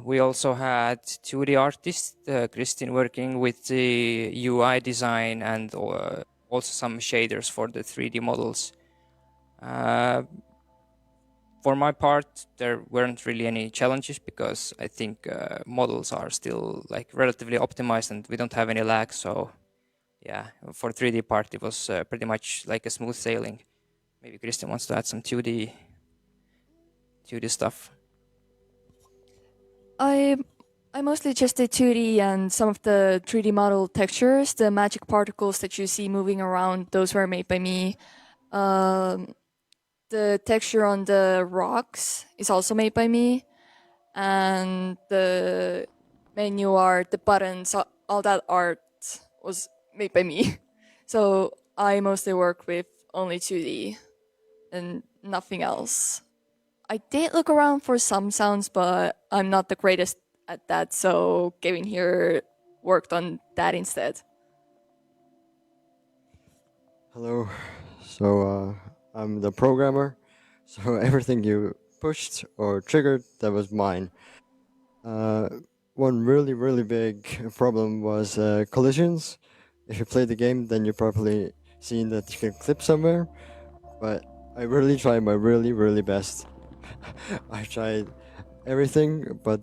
We also had 2D artist Kristin working with the UI design and also some shaders for the 3D models. For my part, there weren't really any challenges because I think models are still like relatively optimized and we don't have any lag. So yeah, for 3D part, it was pretty much like a smooth sailing. Maybe Kristin wants to add some 2D stuff. I mostly just did 2D and some of the 3D model textures, the magic particles that you see moving around, those were made by me. The texture on the rocks is also made by me. And the menu art, the buttons, all that art was made by me. So I mostly work with only 2D and nothing else. I did look around for some sounds, but I'm not the greatest at that, so Gavin here worked on that instead. Hello. So I'm the programmer. So everything you pushed or triggered, that was mine. One really big problem was collisions. If you play the game, then you probably seen that you can clip somewhere. But I really tried my really best. I tried everything, but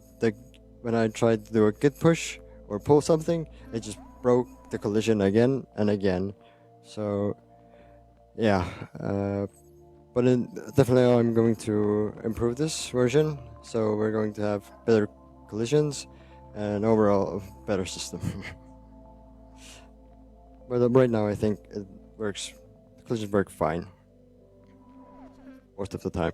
when I tried to do a git push or pull something, it just broke the collision again and again. So yeah, but definitely I'm going to improve this version. So we're going to have better collisions and overall a better system. But right now I think it works. The collisions work fine most of the time.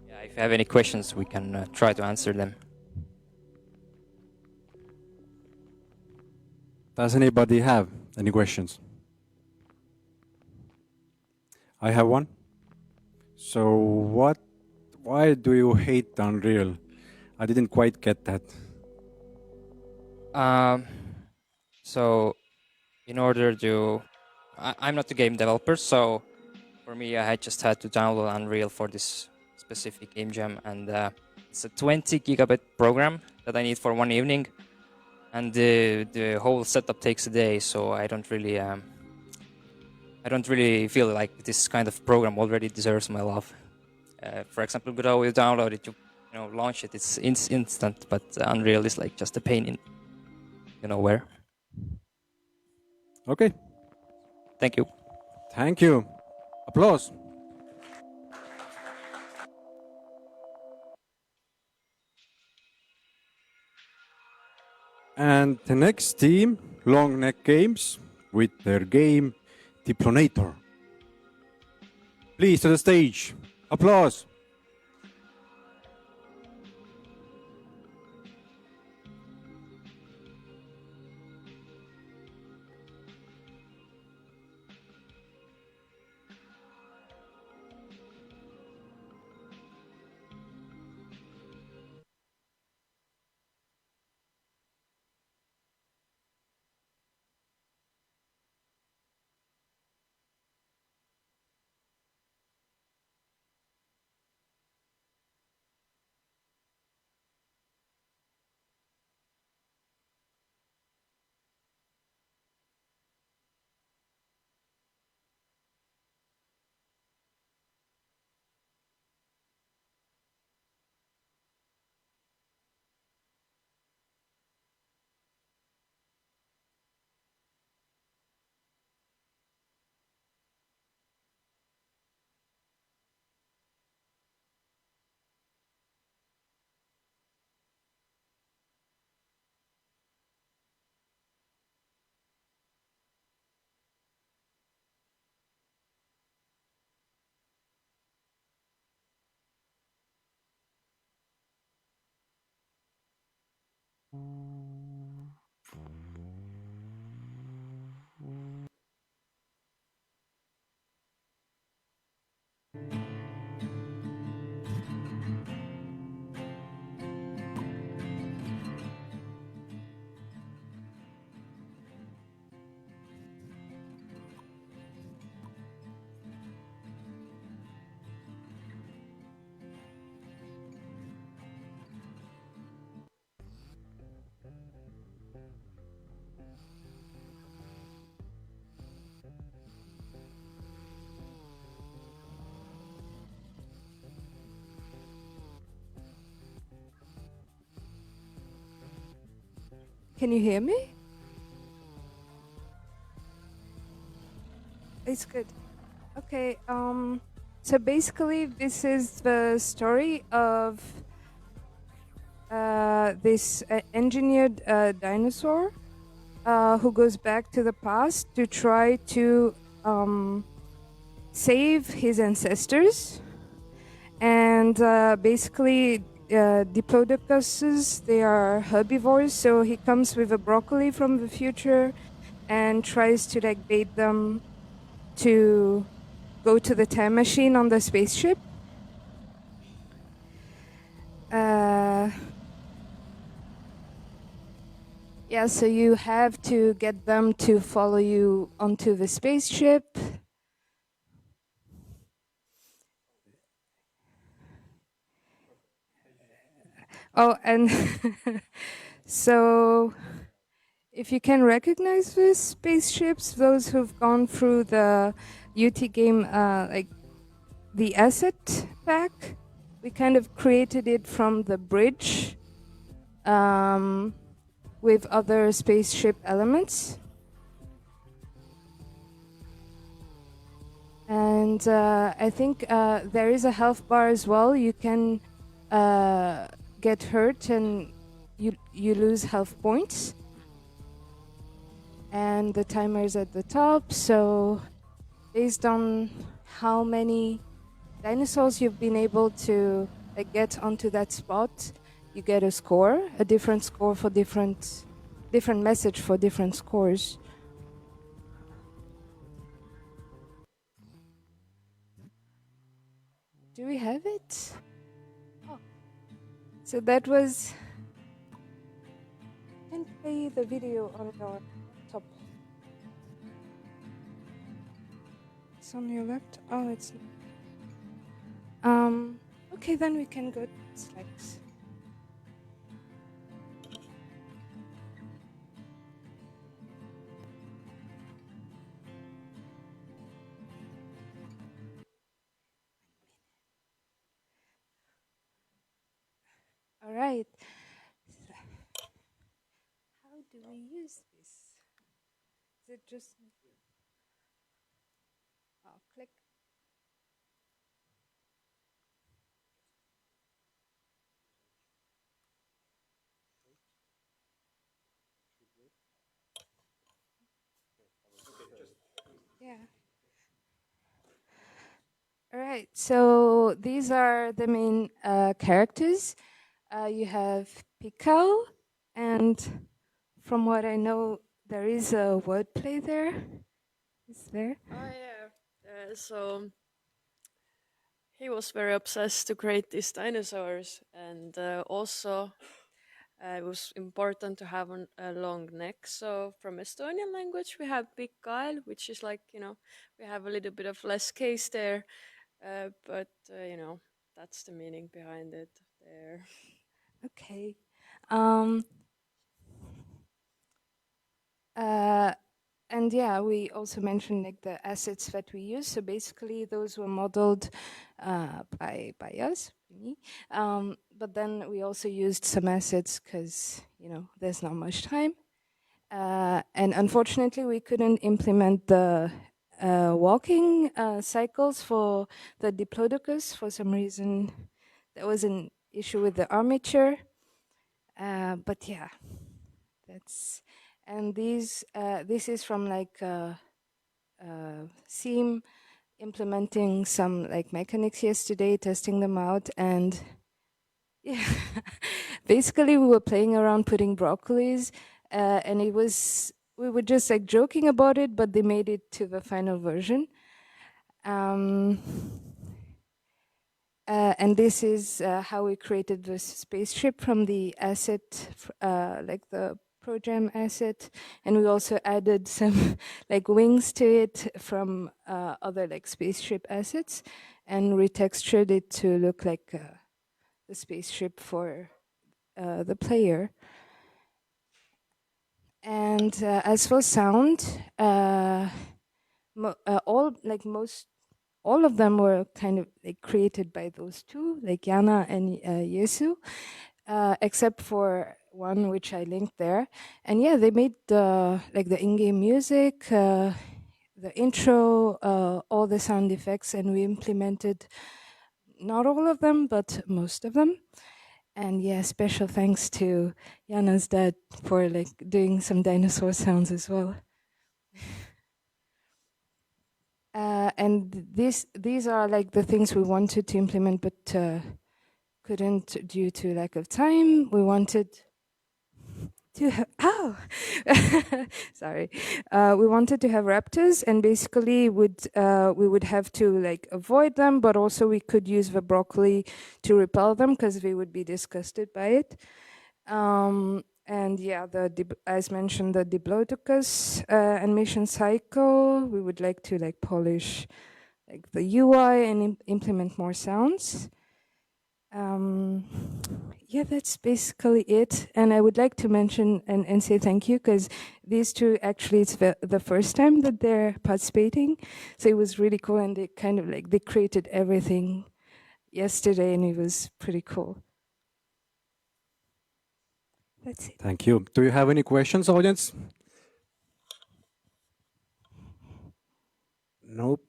Yeah, if you have any questions, we can try to answer them. Does anybody have any questions? I have one. So why do you hate Unreal? I didn't quite get that. So in order to, I'm not a game developer, so for me, I just had to download Unreal for this specific game jam, and it's a 20 gigabit program that I need for one evening, and the whole setup takes a day. So I don't really feel like this kind of program already deserves my love. For example, Godot, you download it, you launch it, it's instant, but Unreal is like just a pain in where. Okay. Thank you. Thank you. Applause. And the next team, Long Neck Games, with their game Diplonator. Please to the stage. Applause. Can you hear me? It's good. Okay, so basically this is the story of this engineered dinosaur who goes back to the past to try to save his ancestors. And basically Diplodocuses, they are herbivores, so he comes with a broccoli from the future and tries to like bait them to go to the time machine on the spaceship. Yeah, so you have to get them to follow you onto the spaceship. Oh, and so if you can recognize the spaceships, those who've gone through the UT game, like the asset pack, we kind of created it from the bridge with other spaceship elements. And I think there is a health bar as well. You can get hurt and you lose health points. And the timer is at the top, so based on how many dinosaurs you've been able to get onto that spot, you get a score, a different score for different message for different scores. Do we have it? Oh. So that was... I can play the video on your laptop. It's on your laptop? Oh, it's not. Okay, then we can go to Slacks. All right. How do we use this? Is it just click? Yeah. All right. So these are the main characters. You have Pico, and from what I know, there is a wordplay there. Is there? Oh yeah. So he was very obsessed to create these dinosaurs, and also it was important to have a long neck. So from Estonian language, we have pikkael, which is like we have a little bit of less case there, but that's the meaning behind it there. Okay. Um, and yeah, we also mentioned like the assets that we use. So basically, those were modeled by us, me. But then we also used some assets because there's not much time, and unfortunately, we couldn't implement the walking cycles for the Diplodocus for some reason. There was an issue with the armature, but yeah, that's. And this is from like Seam implementing some like mechanics yesterday, testing them out, and yeah, basically we were playing around putting broccolis, and we were just like joking about it, but they made it to the final version. And this is how we created this spaceship from the asset, like the program asset, and we also added some like wings to it from other like spaceship assets, and retextured it to look like the spaceship for the player. And as for sound, all of them were kind of like created by those two, like Jana and Yesu, except for one which I linked there. And yeah, they made the in-game music, the intro, all the sound effects, and we implemented not all of them, but most of them. And yeah, special thanks to Jana's dad for like doing some dinosaur sounds as well. And these are like the things we wanted to implement, but couldn't due to lack of time. We wanted to sorry, we wanted to have raptors, and basically we would have to like avoid them, but also we could use the broccoli to repel them because we would be disgusted by it. And yeah, as mentioned, the Diplodocus animation cycle, we would like to like polish like the UI and implement more sounds. Yeah, that's basically it. And I would like to mention and say thank you because these two actually it's the first time that they're participating, so it was really cool, and they kind of like they created everything yesterday, and it was pretty cool. That's it. Thank you. Do you have any questions, audience? Nope.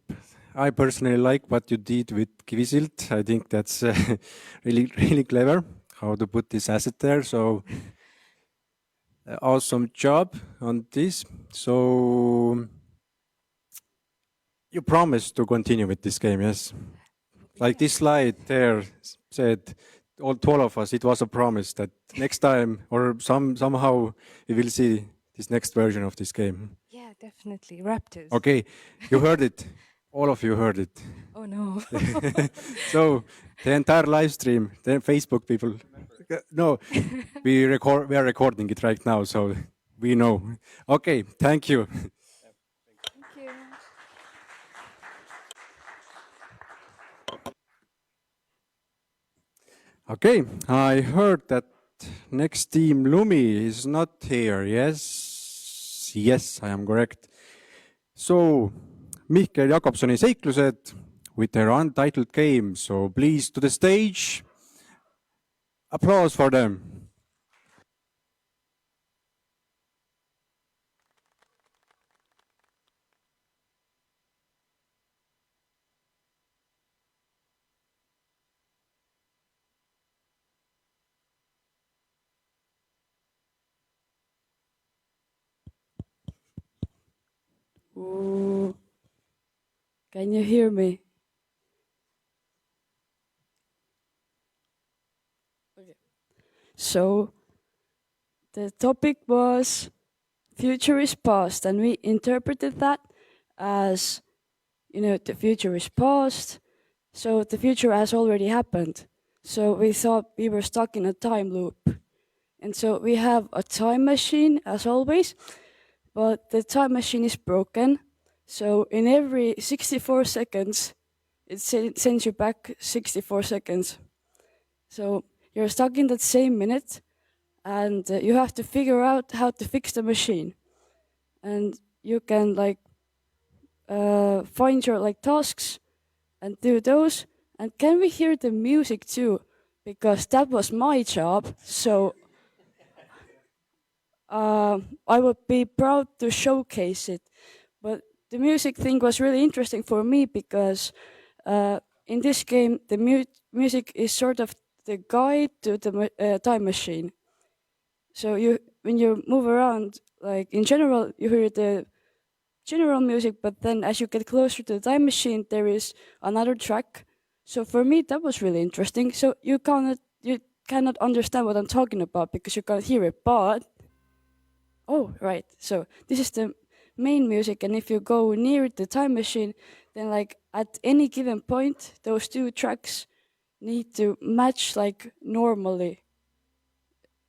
I personally like what you did with Kvisilt. I think that's really clever how to put this asset there. So awesome job on this. So you promised to continue with this game, yes? Like this slide there said, all 12 of us, it was a promise that next time or somehow we will see this next version of this game. Yeah, definitely. Raptors. Okay, you heard it. All of you heard it. Oh no. So the entire live stream, the Facebook people. No, we are recording it right now, so we know. Okay, thank you. Thank you. Okay, I heard that next team Lumi is not here. Yes, yes, I am correct. So, Mihkel Jakobsoni seiklused with their untitled game. So please to the stage. Applause for them. Ooh. Can you hear me? Okay. So the topic was future is past, and we interpreted that as, you know, the future is past, so the future has already happened. So we thought we were stuck in a time loop. And so we have a time machine as always, but the time machine is broken. So in every 64 seconds, it sends you back 64 seconds. So you're stuck in that same minute, and you have to figure out how to fix the machine. And you can find your tasks and do those. And can we hear the music too? Because that was my job. So I would be proud to showcase it. But the music thing was really interesting for me because in this game, the music is sort of the guide to the time machine. So when you move around, like in general, you hear the general music, but then as you get closer to the time machine, there is another track. So for me, that was really interesting. So you cannot understand what I'm talking about because you can't hear it, but oh, right. So this is the main music, and if you go near the time machine, then at any given point, those two tracks need to match normally,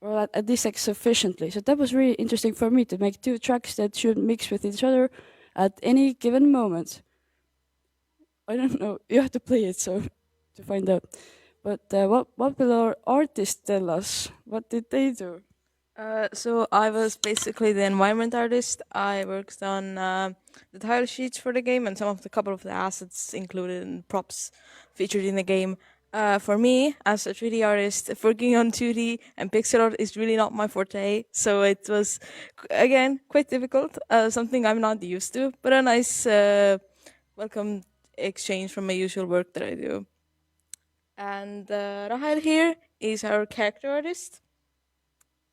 or at least sufficiently. So that was really interesting for me to make two tracks that should mix with each other at any given moment. I don't know. You have to play it so to find out. But what will our artists tell us? What did they do? So I was basically the environment artist. I worked on the tile sheets for the game and couple of the assets included and props featured in the game. For me, as a 3D artist, working on 2D and pixel art is really not my forte. So it was, again, quite difficult. Something I'm not used to, but a nice welcome exchange from my usual work that I do. And Rahel here is our character artist.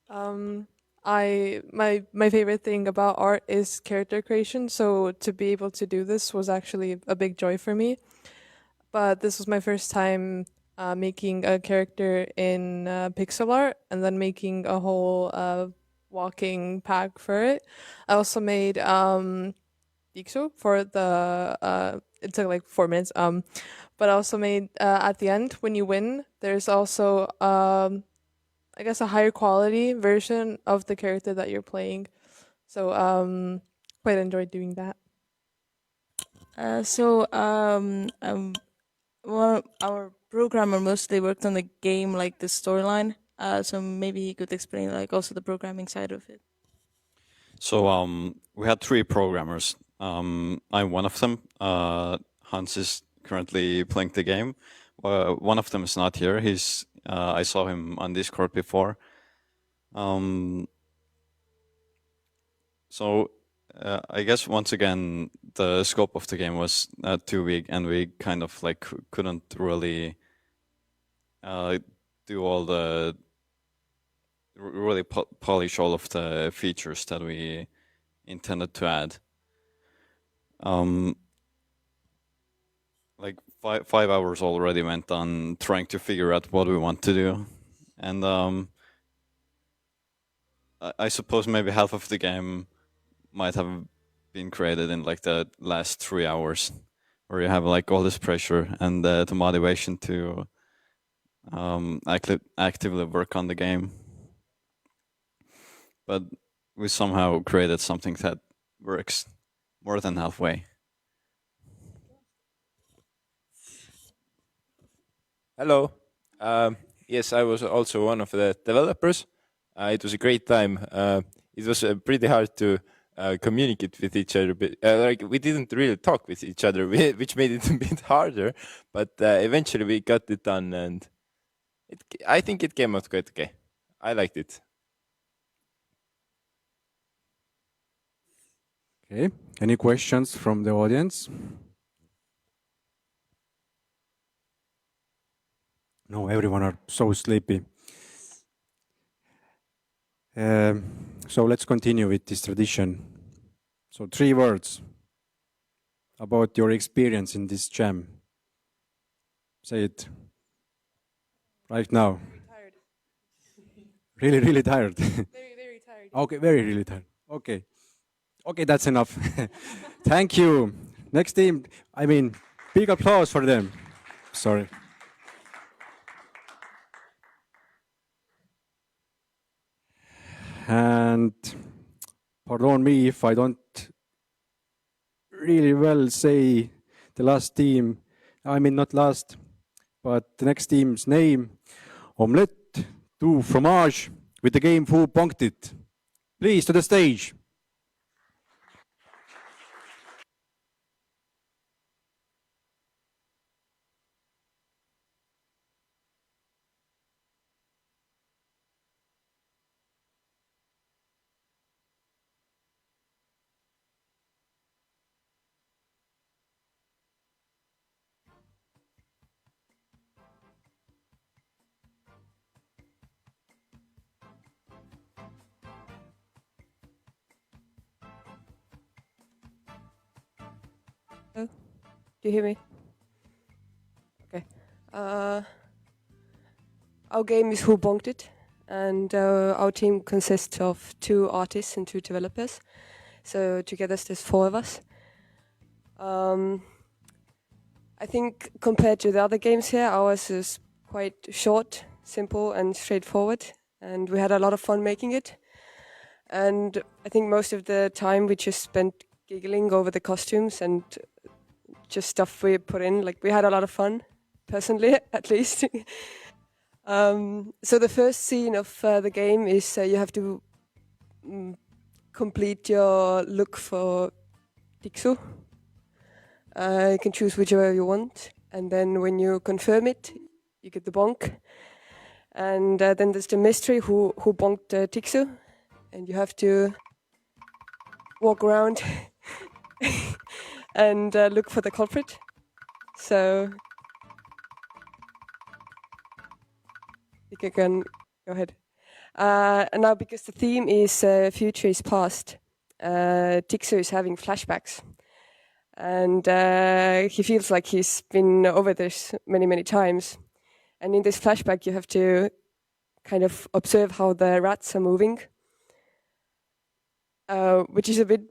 My favorite thing about art is character creation, so to be able to do this was actually a big joy for me. But this was my first time making a character in pixel art and then making a whole walking pack for it. I also made Biksu for the it took like 4 minutes. But I also made at the end when you win, there's also I guess a higher quality version of the character that you're playing. So quite enjoyed doing that. Well, our programmer mostly worked on the game, like the storyline. So maybe he could explain like also the programming side of it. So we had 3 programmers. I'm one of them. Hans is currently playing the game. One of them is not here. He's I saw him on Discord before. So I guess once again the scope of the game was too big, and we kind of like couldn't really do all the really polish all of the features that we intended to add. Like 5 hours already went on trying to figure out what we want to do, and I suppose maybe half of the game might have been created in like the last 3 hours, where you have like all this pressure and the motivation to actively work on the game. But we somehow created something that works more than halfway. Hello. Yes, I was also one of the developers. It was a great time. It was pretty hard to communicate with each other. But, like we didn't really talk with each other, which made it a bit harder. But eventually we got it done, and I think it came out quite okay. I liked it. Okay. Any questions from the audience? No, everyone are so sleepy. So let's continue with this tradition. So 3 words about your experience in this jam. Say it right now. Really, really tired. Very, very tired. Okay, very, really tired. Okay. Okay, that's enough. Thank you. Next team, big applause for them. Sorry. And pardon me if I don't really well say the last team, not last, but the next team's name, Omelette du Fromage, with the game Who Bonked It. Please, to the stage. Do you hear me? Okay. Our game is Who Bonked It, and our team consists of 2 artists and 2 developers. So together there's 4 of us. I think compared to the other games here, ours is quite short, simple, and straightforward. And we had a lot of fun making it. And I think most of the time we just spent giggling over the costumes and just stuff we put in. Like, we had a lot of fun, personally, at least. So the first scene of the game is you have to complete your look for Dixu. You can choose whichever you want, and then when you confirm it, you get the bonk. And then there's the mystery who bonked Tixu, and you have to walk around and look for the culprit. So you can go ahead. And now, because the theme is future is past, Tixu is having flashbacks. And he feels like he's been over this many, many times. And in this flashback, you have to kind of observe how the rats are moving, which is a bit...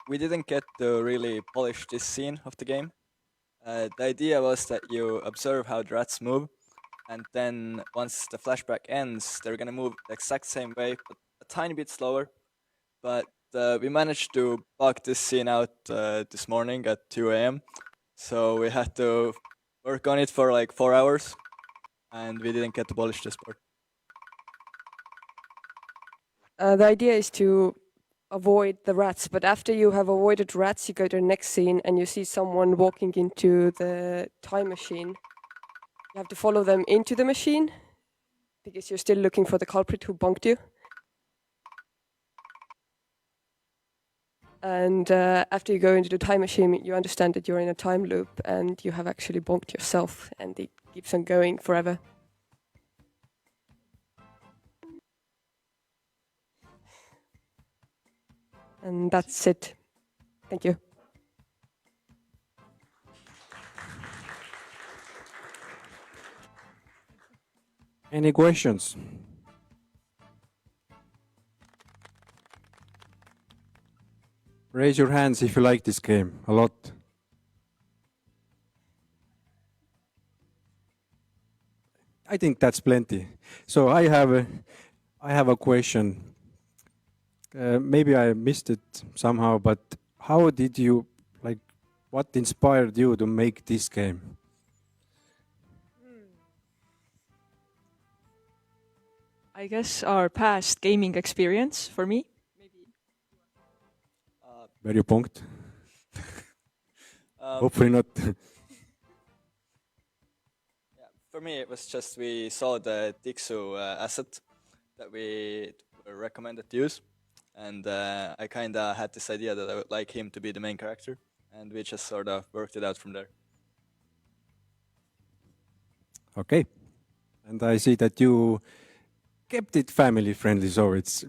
We didn't get to really polish this scene of the game. The idea was that you observe how the rats move, and then once the flashback ends, they're gonna move the exact same way, but a tiny bit slower. But we managed to bug this scene out this morning at 2 a.m. So we had to work on it for like 4 hours, and we didn't get to polish this part. The idea is to avoid the rats, but after you have avoided rats, you go to the next scene and you see someone walking into the time machine. You have to follow them into the machine because you're still looking for the culprit who bonked you. And after you go into the time machine, you understand that you're in a time loop and you have actually bonked yourself, and it keeps on going forever. And that's it. Thank you. Any questions? Raise your hands if you like this game a lot. I think that's plenty. So I have a question. Maybe I missed it somehow, but how did you like? What inspired you to make this game? I guess our past gaming experience for me. Very punkt. Um, Hopefully not. For me, it was just we saw the Dixu asset that we were recommended to use, and I kind of had this idea that I would like him to be the main character, and we just sort of worked it out from there. Okay. And I see that you kept it family friendly, so it's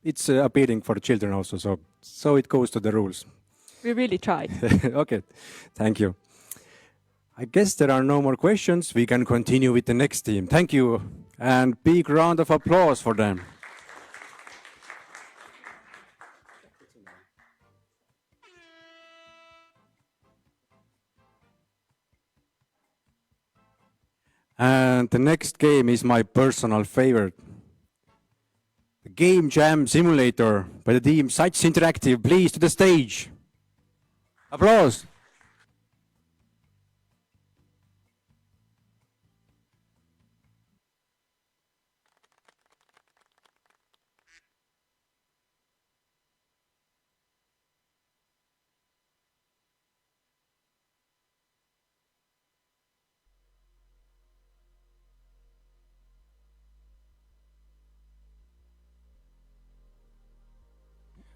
it's appealing for children also. So it goes to the rules. We really tried. Okay, thank you. I guess there are no more questions. We can continue with the next team. Thank you, and big round of applause for them. And the next game is my personal favorite. The Game Jam Simulator by the team Sites Interactive. Please to the stage. Applause.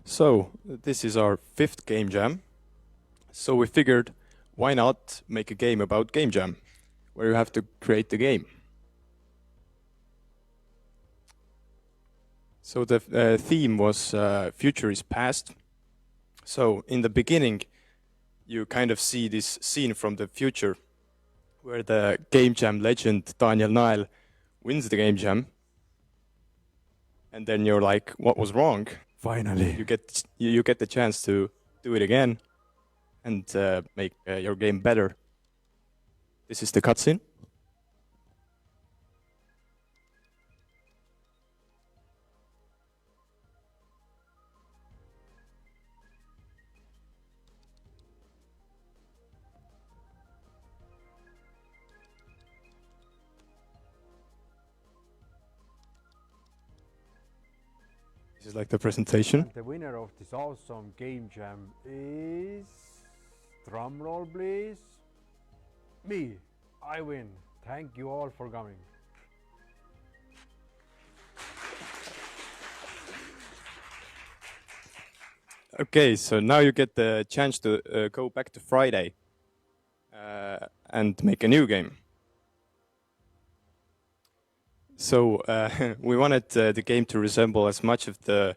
So, this is our 5th Game Jam. So we figured, why not make a game about Game Jam, where you have to create the game. So the theme was Future is Past. So in the beginning, you kind of see this scene from the future, where the Game Jam legend Daniel Nael wins the Game Jam. And then you're like, what was wrong? Finally. You get the chance to do it again and make your game better. This is the cutscene. This is like the presentation. And the winner of this awesome Game Jam is... Drum roll, please. Me. I win. Thank you all for coming. Okay, so now you get the chance to go back to Friday and make a new game. So we wanted the game to resemble as much of the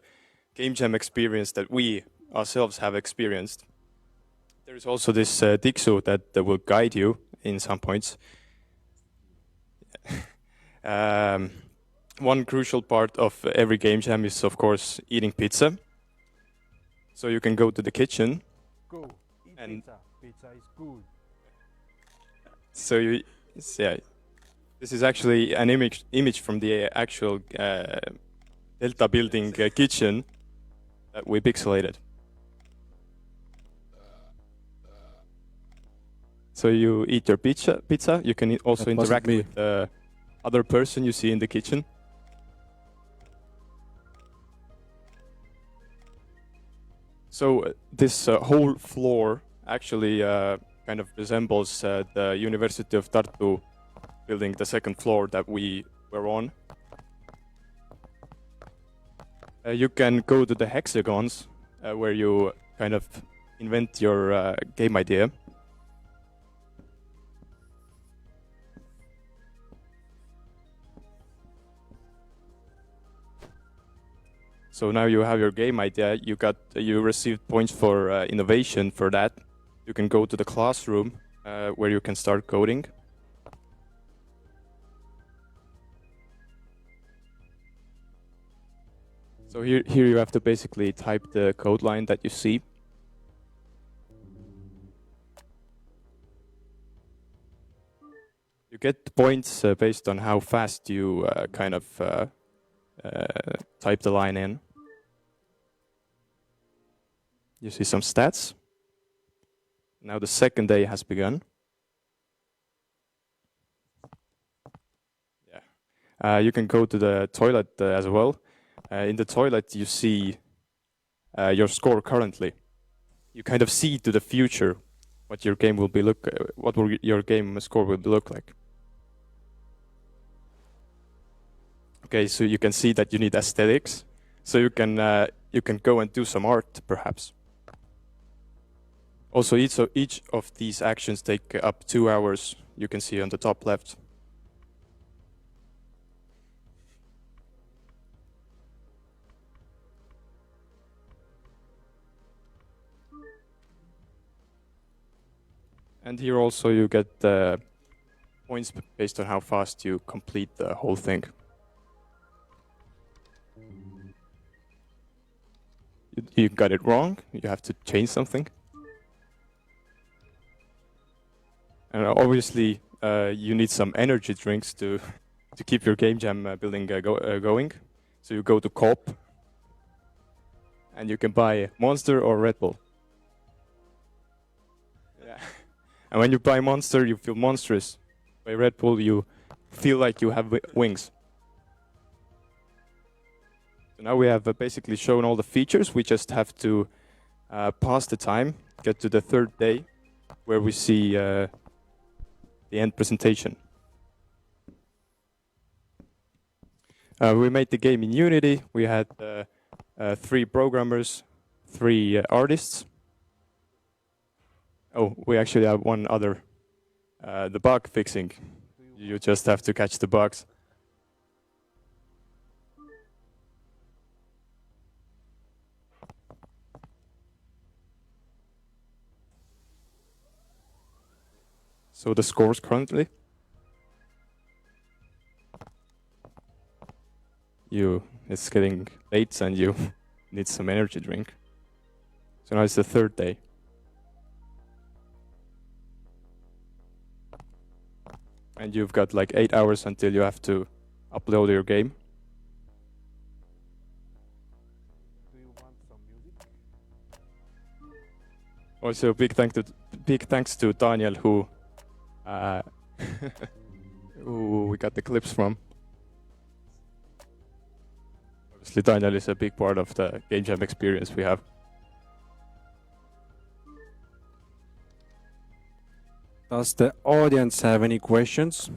Game Jam experience that we ourselves have experienced. There is also this Dixu that will guide you in some points. One crucial part of every Game Jam is, of course, eating pizza. So you can go to the kitchen. Go. Eat pizza. Pizza is good. So this is actually an image from the actual Delta building kitchen that we pixelated. So you eat your pizza. You can also interact with the other person you see in the kitchen. So this whole floor actually kind of resembles the University of Tartu building, the second floor that we were on. You can go to the hexagons where you kind of invent your game idea. So now you have your game idea. You received points for innovation for that. You can go to the classroom where you can start coding. So here you have to basically type the code line that you see. You get points based on how fast you kind of type the line in. You see some stats. Now the second day has begun. Yeah. You can go to the toilet as well. In the toilet, you see your score currently. You kind of see to the future what your game will be your game score will look like. Okay, so you can see that you need aesthetics, so you can go and do some art perhaps. Also, each of these actions take up 2 hours. You can see on the top left. And here also you get points based on how fast you complete the whole thing. You got it wrong, you have to change something. And obviously you need some energy drinks to keep your game jam building going. So you go to Coop and you can buy Monster or Red Bull. Yeah. And when you buy Monster, you feel monstrous. By Red Bull, you feel like you have wings. So now we have basically shown all the features. We just have to pass the time, get to the third day, where we see the end presentation. We made the game in Unity. We had 3 programmers, 3 artists. Oh, we actually have one other, the bug fixing. You just have to catch the bugs. So the scores currently. It's getting late and you need some energy drink. So now it's the third day. And you've got like 8 hours until you have to upload your game. Also, big thanks to Daniel who we got the clips from. Obviously, Daniel is a big part of the game jam experience we have. Does the audience have any questions?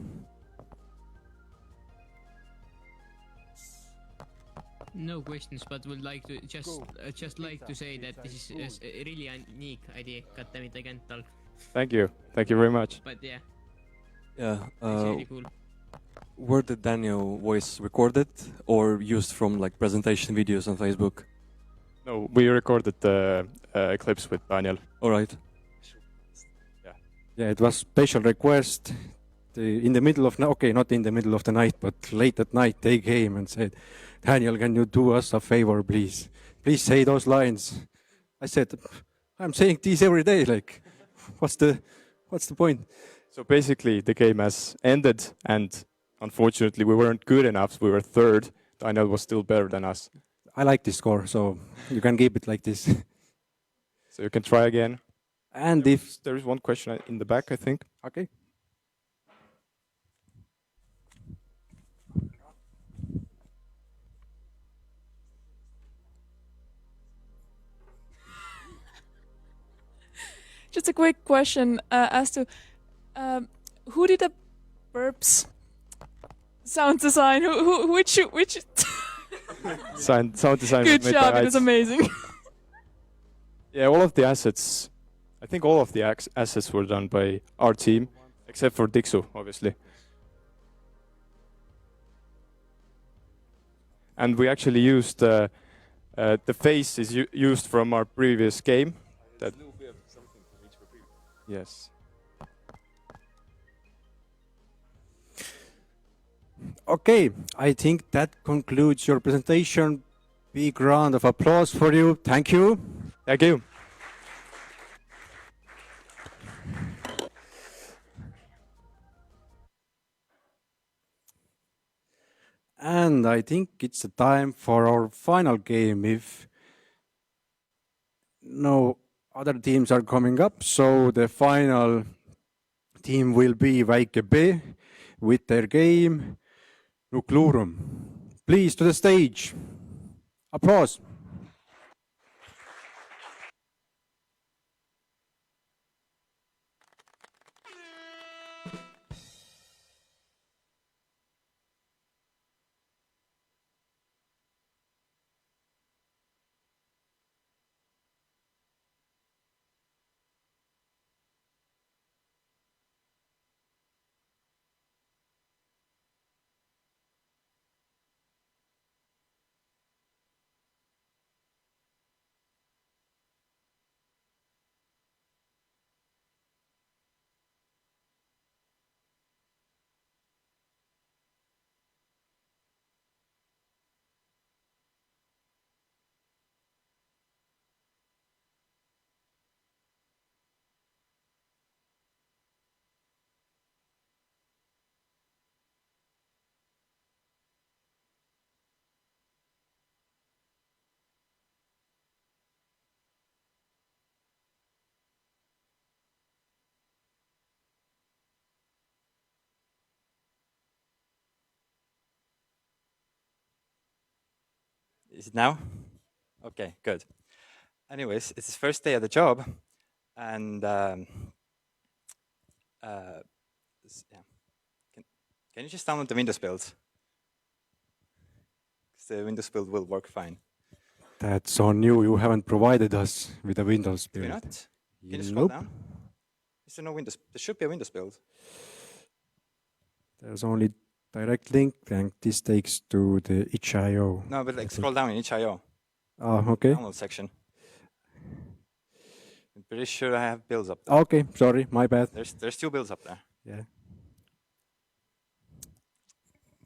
No questions, but would like to just like to say that this is a really unique idea, katta mitte kental. Thank you very much. But yeah. Yeah. It's really cool. Were the Daniel voice recorded or used from like presentation videos on Facebook? No, we recorded the clips with Daniel. All right. Yeah, it was special request. In the middle of okay, not in the middle of the night, but late at night, they came and said, "Daniel, can you do us a favor, please? Please say those lines." I said, "I'm saying these every day. Like, what's the point?" So basically, the game has ended, and unfortunately, we weren't good enough. We were third. Daniel was still better than us. I like this score, so you can keep it like this. So you can try again. And there is one question in the back, I think. Okay. Just a quick question as to who did the burps sound design? Which? Sound design. Good job! It was amazing. Yeah, all of the assets. I think all of the assets were done by our team, except for Dixu, obviously. And we actually used the face is used from our previous game. Yes. Okay, I think that concludes your presentation. Big round of applause for you. Thank you. Thank you. And I think it's the time for our final game. If no other teams are coming up, so the final team will be Väike B with their game Nuclurum. Please to the stage. Applause. Is it now? Okay, good. Anyways, it's his first day at the job, and yeah. Can you just download the Windows build? 'Cause the Windows build will work fine. That's on you. You haven't provided us with a Windows Do we build. not? Can you scroll Nope. down? Is there no Windows? There should be a Windows build. There's only direct link, and this takes to the itch.io. No, but like scroll down in itch.io. Oh, okay. Download section. I'm pretty sure I have builds up there. Okay, sorry, my bad. There's 2 builds up there. Yeah.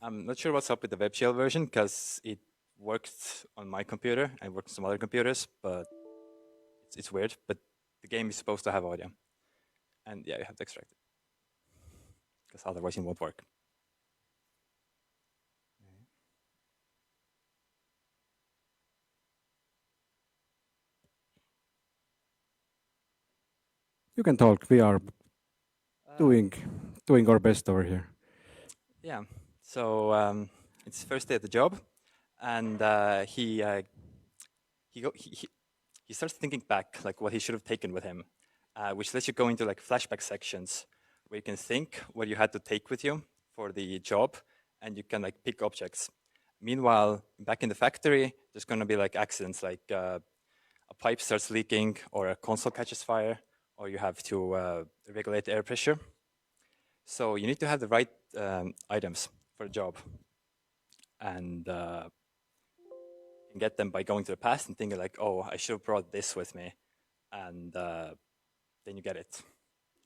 I'm not sure what's up with the WebGL version because it worked on my computer and worked on some other computers, but it's weird. But the game is supposed to have audio, and yeah, you have to extract it because otherwise it won't work. You can talk. We are doing our best over here. Yeah. So it's first day at the job, and he starts thinking back, like what he should have taken with him, which lets you go into like flashback sections where you can think what you had to take with you for the job, and you can like pick objects. Meanwhile, back in the factory, there's going to be like accidents, like a pipe starts leaking, or a console catches fire, or you have to regulate the air pressure. So you need to have the right items for a job, and you can get them by going to the past and thinking like, oh, I should have brought this with me, and then you get it.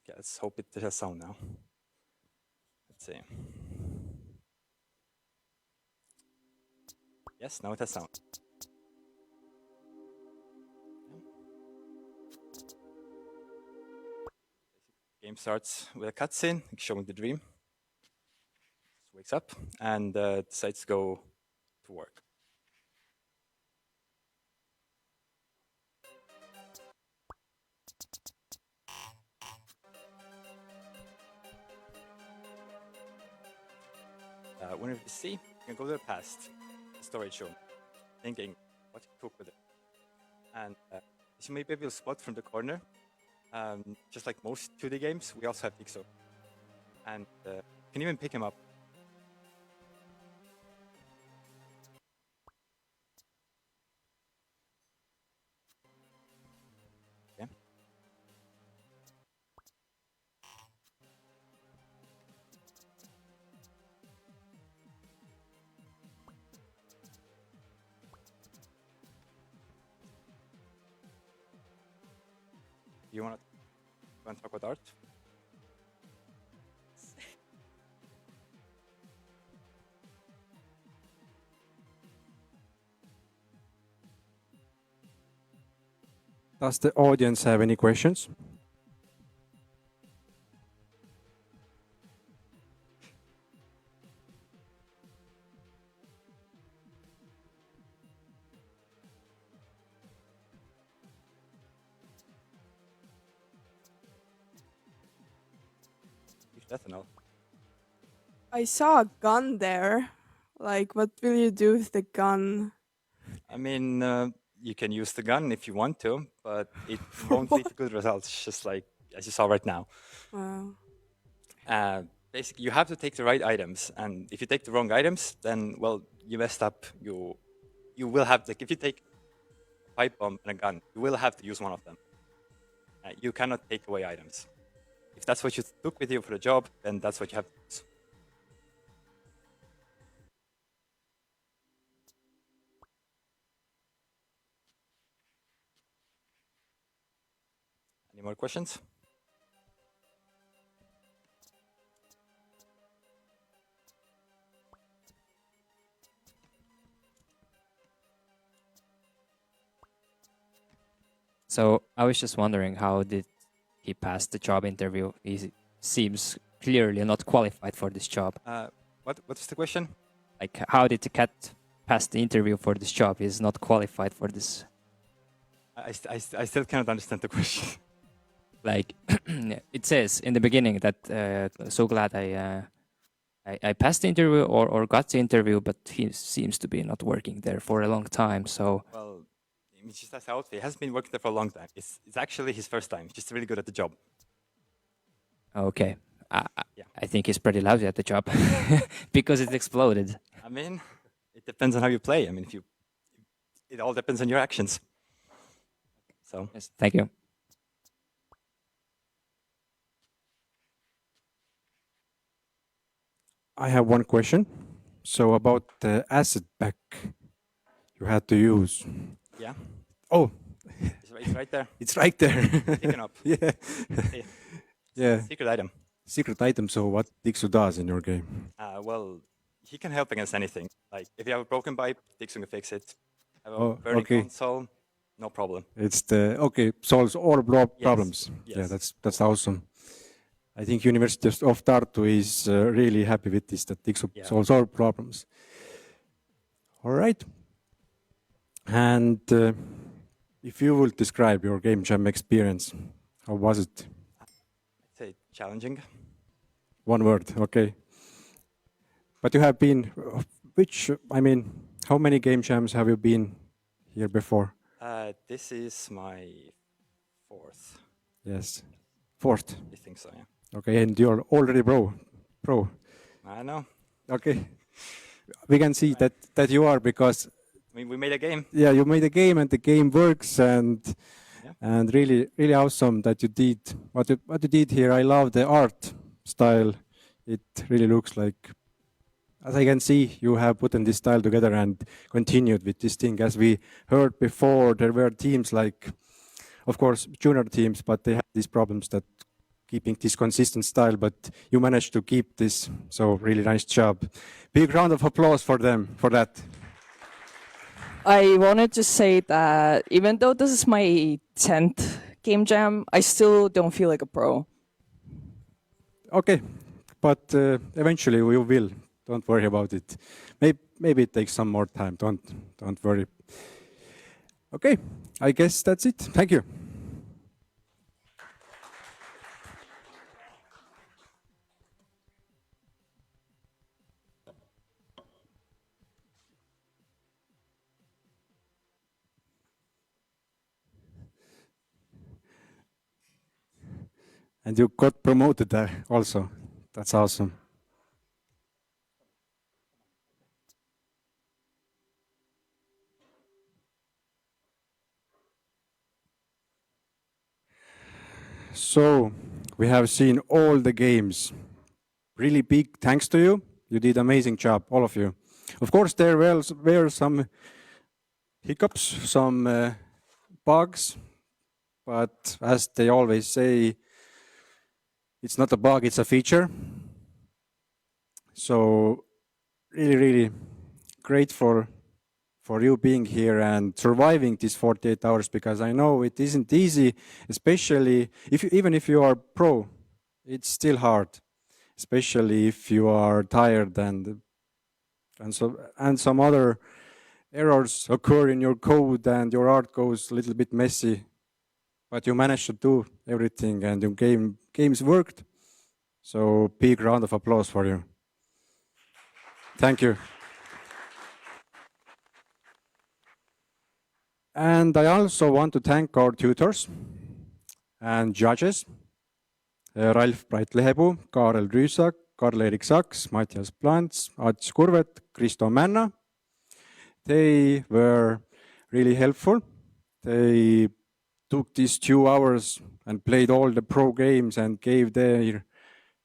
Okay, let's hope it has sound now. Let's see. Yes, now it has sound. Game starts with a cutscene showing the dream. Wakes up and decides to go to work. Whenever you see, you can go to the past, the storage room, thinking what you took with it. And as you may be able to spot from the corner, just like most 2D games, we also have Pixel. And you can even pick him up. Yeah. You want to talk about art? Does the audience have any questions? ethanol. I saw a gun there. Like, what will you do with the gun? I mean, you can use the gun if you want to, but it won't lead to good results, just like as you saw right now. Wow. Basically, you have to take the right items, and if you take the wrong items, then well, you messed up. You will have, like, if you take a pipe bomb and a gun, you will have to use one of them. You cannot take away items. If that's what you took with you for the job, then that's what you have to use. Any more questions? So I was just wondering, how did he pass the job interview? He seems clearly not qualified for this job. What's the question? Like, how did the cat pass the interview for this job? He's not qualified for this. I still cannot understand the question. Like, it says in the beginning that so glad I passed the interview or got the interview, but he seems to be not working there for a long time. So Well, it's just as outfit. He hasn't been working there for a long time. It's actually his first time. He's just really good at the job. okay, I think he's pretty lousy at the job because it exploded. I mean, it depends on how you play. I mean, it all depends on your actions. So yes, thank you. I have one question. So about the acid pack you had to use. Yeah. Oh. It's right there. It's right there. Picking up. Yeah. Hey, Yeah. secret item. Secret item. So what Dixu does in your game? Well, he can help against anything. Like, if you have a broken pipe, Dixon can fix it. Have a Oh, burning okay. console, no problem. It's the solves all problems. Yes. Yeah, that's awesome. I think University of Tartu is really happy with this, that Dixu solves all problems. All right. And if you will describe your game jam experience, how was it? I'd say challenging. One word, okay. But you have been, how many game jams have you been here before? This is my fourth. Yes, fourth. I think so, yeah. Okay, and you're already pro. I know. Okay, we can see that you are, because I mean, we made a game. Yeah, you made a game and the game works, and really awesome that you did what you did here. I love the art style. It really looks like, as I can see, you have put in this style together and continued with this thing. As we heard before, there were teams like, of course, junior teams, but they had these problems that keeping this consistent style, but you managed to keep this. So really nice job. Big round of applause for them for that. I wanted to say that even though this is my 10th game jam, I still don't feel like a pro. Okay, but eventually we will. Don't worry about it. Maybe it takes some more time. Don't worry. Okay, I guess that's it. Thank you. And you got promoted there also. That's awesome. So, we have seen all the games. Really big thanks to you. You did amazing job, all of you. Of course, there were some hiccups, some bugs, but as they always say, it's not a bug, it's a feature. So, really great for you being here and surviving these 48 hours, because I know it isn't easy, especially even if you are pro, it's still hard, especially if you are tired and some other errors occur in your code and your art goes a little bit messy, but you managed to do everything and your games worked. So big round of applause for you. Thank you. And I also want to thank our tutors and judges, Ralf Breit-Lehepuu, Kaarel Rüüsak, Karl-Erik Saks, Mattias Plants, Ats Kurvet, Kristo Männa. They were really helpful. They took these 2 hours and played all the pro games and gave their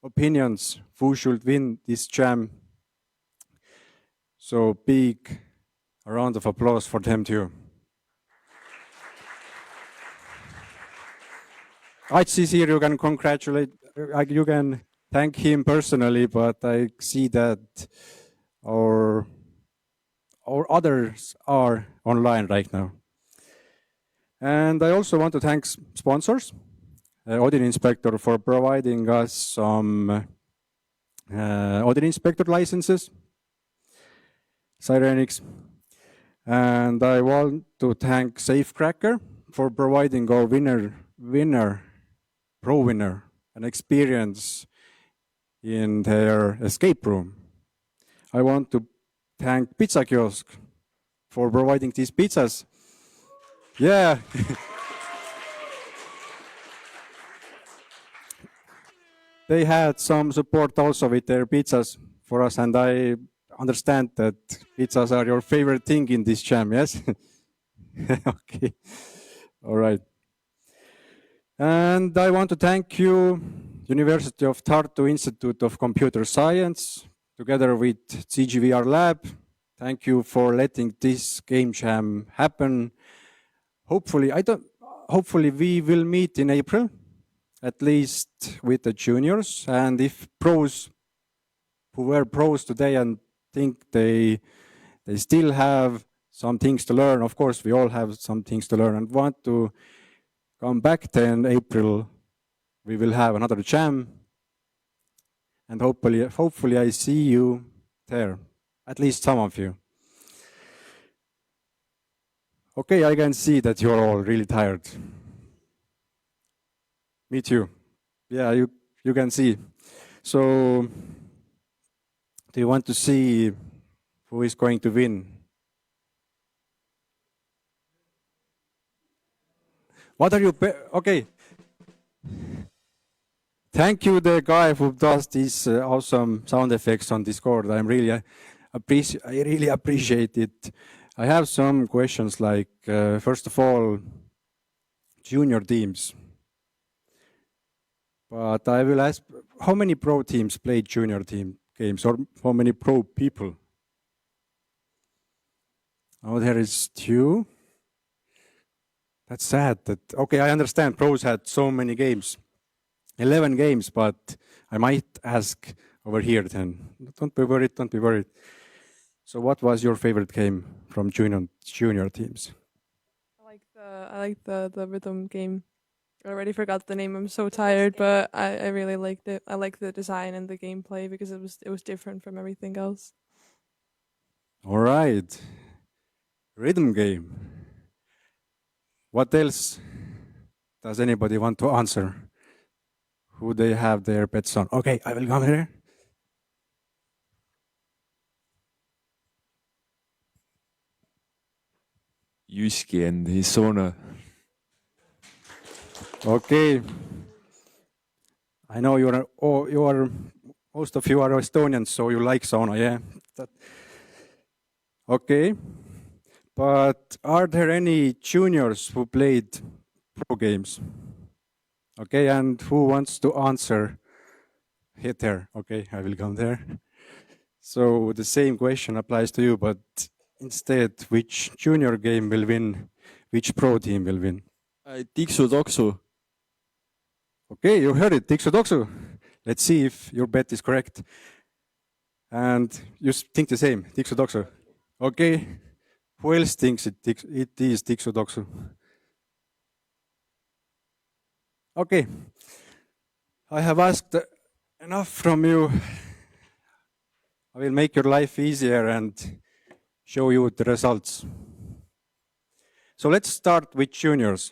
opinions who should win this jam. So big round of applause for them too. Ats is here, you can congratulate, you can thank him personally, but I see that our others are online right now. And I also want to thank sponsors, Audit Inspector for providing us some Audit Inspector licenses, Cyrenix. And I want to thank Safecracker for providing our pro winner, an experience in their escape room. I want to thank Pizza Kiosk for providing these pizzas. Yeah. They had some support also with their pizzas for us, and I understand that pizzas are your favorite thing in this jam, yes? Okay. All right. And I want to thank you, University of Tartu Institute of Computer Science, together with CGVR Lab. Thank you for letting this game jam happen. Hopefully we will meet in April, at least with the juniors. And if pros who were pros today and think they still have some things to learn, of course we all have some things to learn, and want to come back then April, we will have another jam, and hopefully I see you there, at least some of you. Okay, I can see that you're all really tired. Me too. Yeah, you can see. So, do you want to see who is going to win? What are you? Okay. Thank you, the guy who does these awesome sound effects on Discord. I really appreciate it. I have some questions. Like first of all, junior teams. But I will ask, how many pro teams play junior team games, or how many pro people? Oh, there is 2. That's sad. Okay, I understand. Pros had so many games, 11 games, but I might ask over here then. Don't be worried. Don't be worried. So, what was your favorite game from junior teams? I like the rhythm game. I already forgot the name. I'm so tired, but I really liked it. I like the design and the gameplay because it was different from everything else. All right, rhythm game. What else does anybody want to answer? Who they have their pets on? Okay, I will come here. Jyski and his sauna. Okay. I know most of you are Estonians, so you like sauna, yeah? Okay. But are there any juniors who played pro games? Okay, and who wants to answer? Hit there. Okay, I will come there. So the same question applies to you, but instead, which junior game will win? Which pro team will win? Tiksu Toksu. Okay, you heard it, Tiksu Toksu. Let's see if your bet is correct. And you think the same, Tiksu Toksu. Okay, who else thinks it is Tiksu Toksu? Okay, I have asked enough from you. I will make your life easier and show you the results. So let's start with juniors.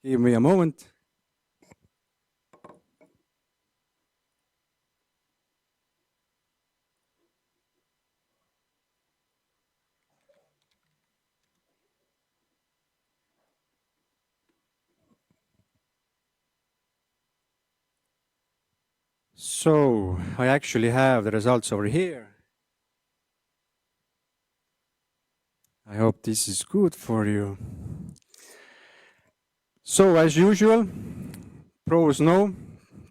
Give me a moment. So I actually have the results over here. I hope this is good for you. So as usual, pros know.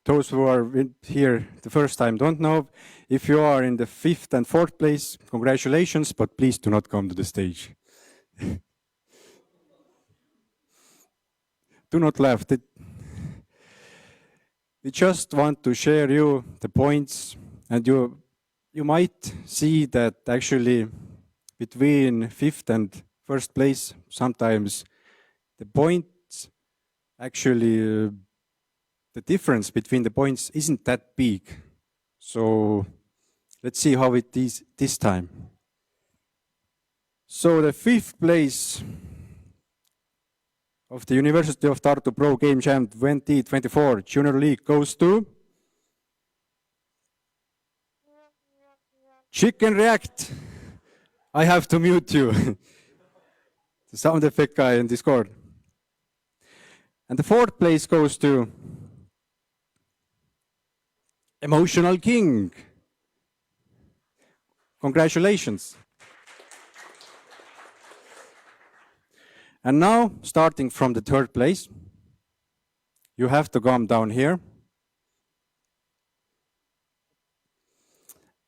Those who are here the first time don't know. If you are in the 5th and 4th place, congratulations, but please do not come to the stage. Do not laugh. We just want to share you the points, and you might see that actually between 5th and 1st place, sometimes the points actually the difference between the points isn't that big. So let's see how it is this time. So the 5th place of the University of Tartu Pro Game Jam 2024 Junior League goes to Chicken React. I have to mute you. The sound effect guy in Discord. And the 4th place goes to Emotional King. Congratulations. And now, starting from the 3rd place, you have to come down here.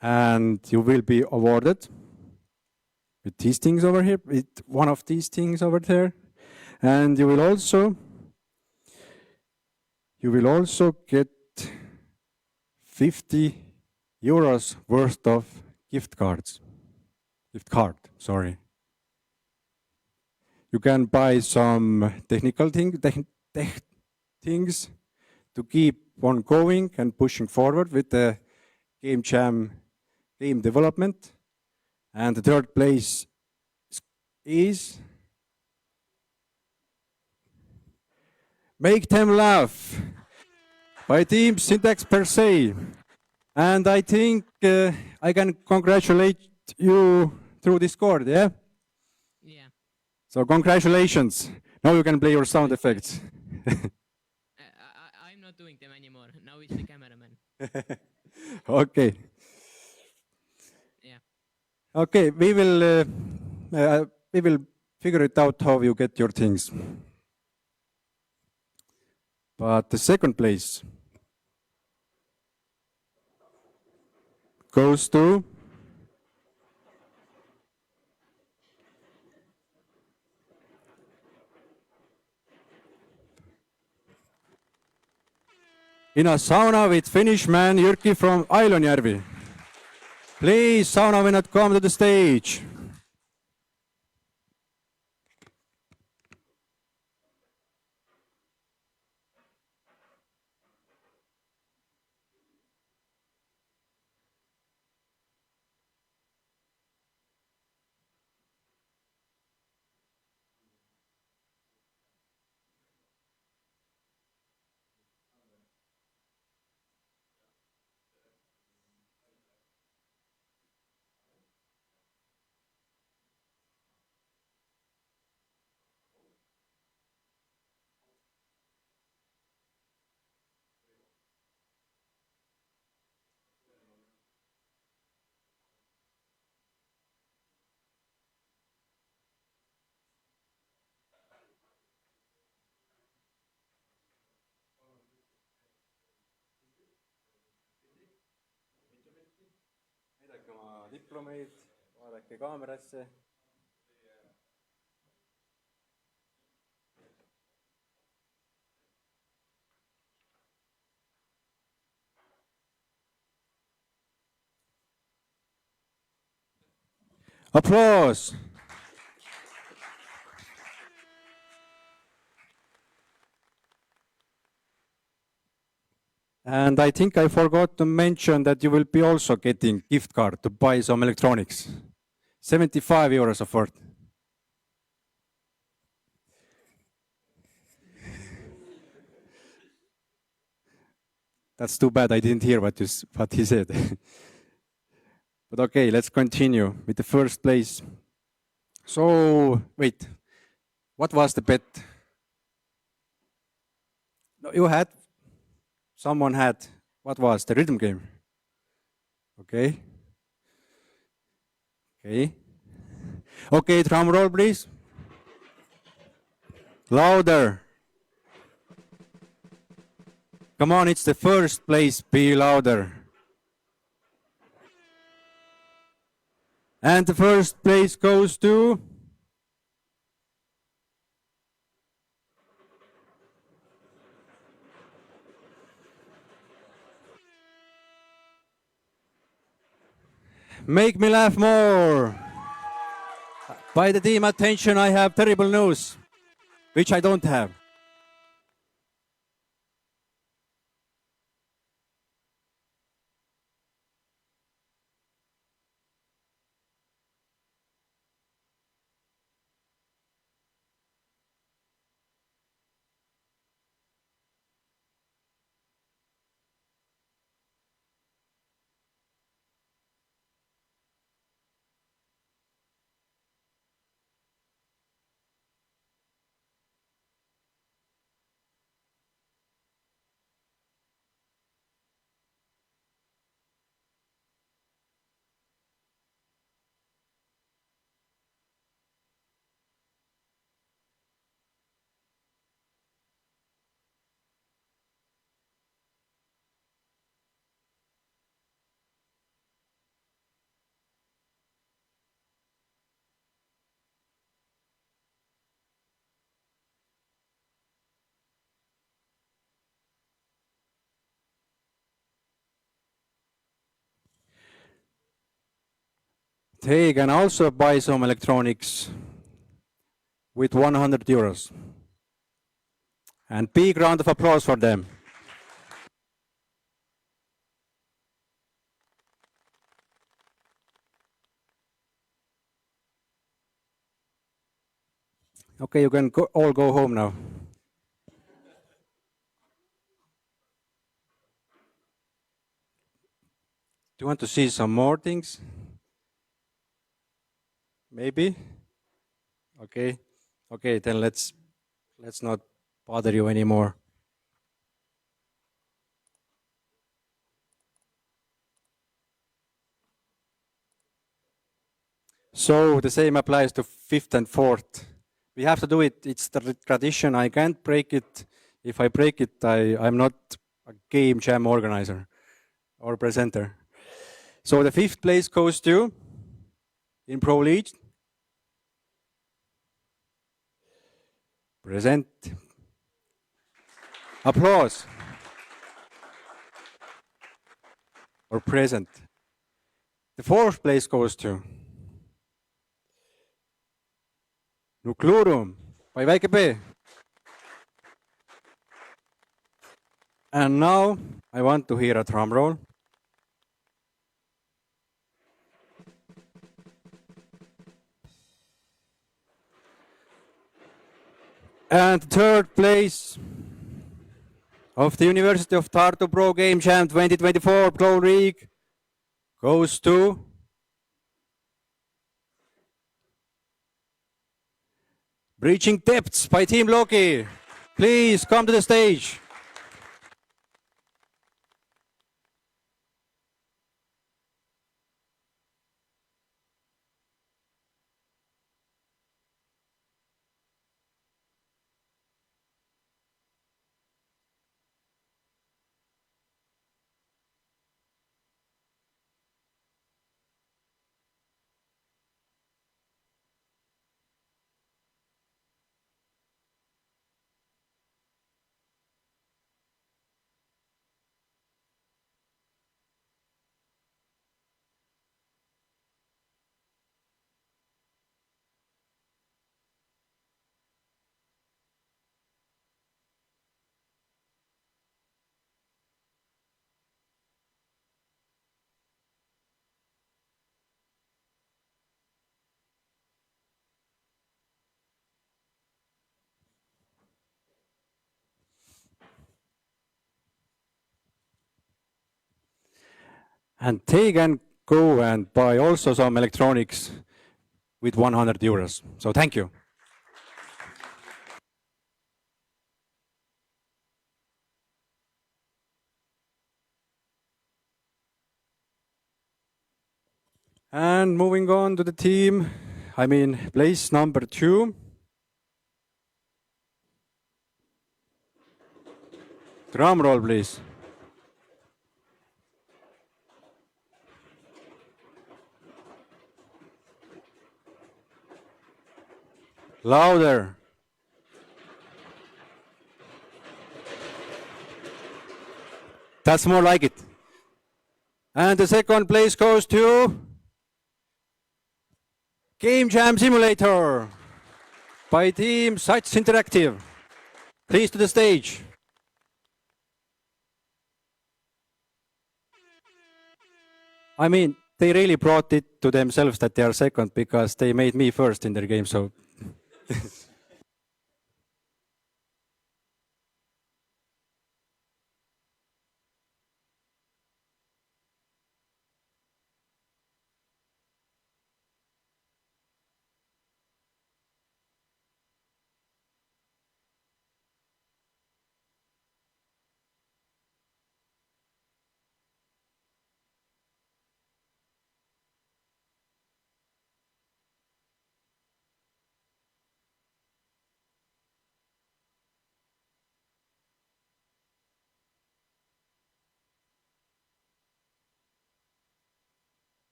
And you will be awarded with these things over here, with one of these things over there. And you will also get 50 euros worth of gift card, sorry. You can buy some technical things to keep on going and pushing forward with the Game Jam game development. And the 3rd place is Make Them Laugh by Team Syntax Per Se. And I think I can congratulate you through Discord, yeah? Yeah. So congratulations. Now you can play your sound effects. I'm not doing them anymore. Now it's the cameraman. Okay. Yeah. Okay, we will figure it out how you get your things. But the 2nd place goes to In a Sauna with Finnish man Jyrki from Ailonjärvi. Please, sauna will not come to the stage. Näidake oma diplomeid, vaadake kaamerasse. Applause. And I think I forgot to mention that you will be also getting gift card to buy some electronics. 75 euros of worth. That's too bad I didn't hear what he said. But okay, let's continue with the 1st place. So, wait, what was the bet? No, someone had What was the rhythm game? Okay. Okay. Okay, drum roll, please. Louder. Come on, it's the first place. Be louder. And the first place goes to... Make me laugh more. By the team attention, I have terrible news, which I don't have. They can also buy some electronics with 100 euros. And big round of applause for them. Okay, you can all go home now. Do you want to see some more things? Maybe? Okay. Okay, then let's not bother you anymore. So the same applies to fifth and fourth. We have to do it. It's the tradition. I can't break it. If I break it, I'm not a game jam organizer or presenter. So the fifth place goes to in Pro League. Present. Applause. Or present. The fourth place goes to Nuclurum by Väike B. And now I want to hear a drum roll. And third place of the University of Tartu Pro Game Jam 2024 Pro League goes to Breaching Depths by Team Loki. Please come to the stage. And they can go and buy also some electronics with 100 euros. So thank you. And moving on to the team, place number 2. Drum roll, please. Louder. That's more like it. And the second place goes to Game Jam Simulator by Team Sites Interactive. Please to the stage. They really brought it to themselves that they are second because they made me first in their game, so.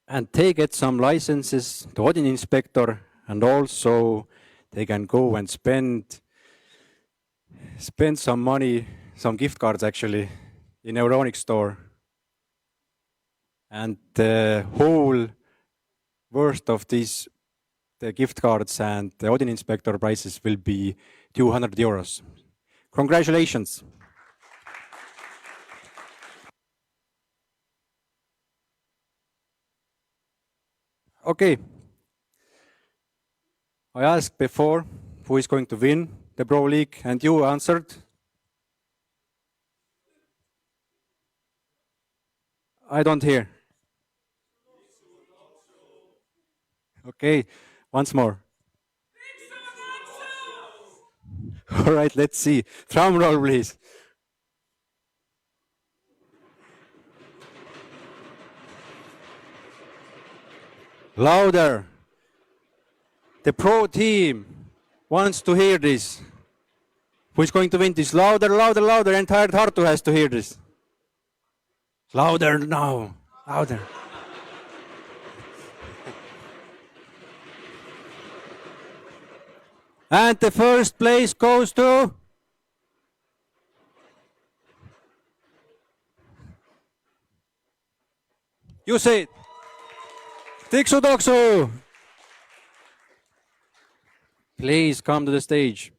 And they get some licenses to audit inspector, and also they can go and spend some money, some gift cards actually, in Euronics store. And the whole worth of these the gift cards and the audit inspector prices will be 200 euros. Congratulations. Okay. I asked before who is going to win the Pro League, and you answered. I don't hear. Okay, once more. All right, let's see. Drum roll, please. Louder. The pro team wants to hear this. Who is going to win this? Louder, louder, louder. Entire Tartu has to hear this. Louder now. Louder. And the first place goes to you say it. Tiksu Doksu. Please come to the stage.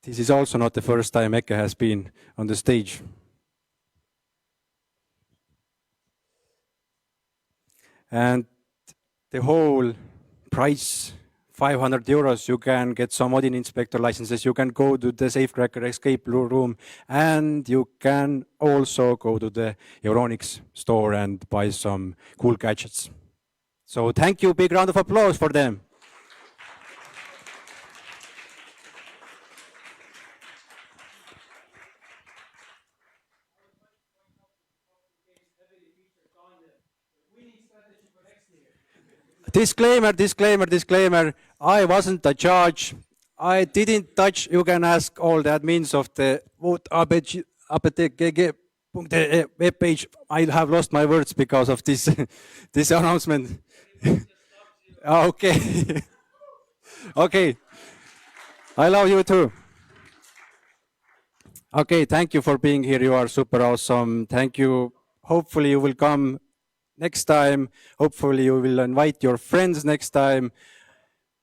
This is also not the first time Eke has been on the stage. And the whole price, 500 euros, you can get some audit inspector licenses, you can go to the Safecracker escape room, and you can also go to the Euronics store and buy some cool gadgets. So thank you, big round of applause for them. Disclaimer, disclaimer, disclaimer. I wasn't the judge. I didn't touch. You can ask all the admins of the web page. I have lost my words because of this this announcement. Okay. Okay. I love you too. Okay, thank you for being here. You are super awesome. Thank you. Hopefully you will come next time. Hopefully you will invite your friends next time.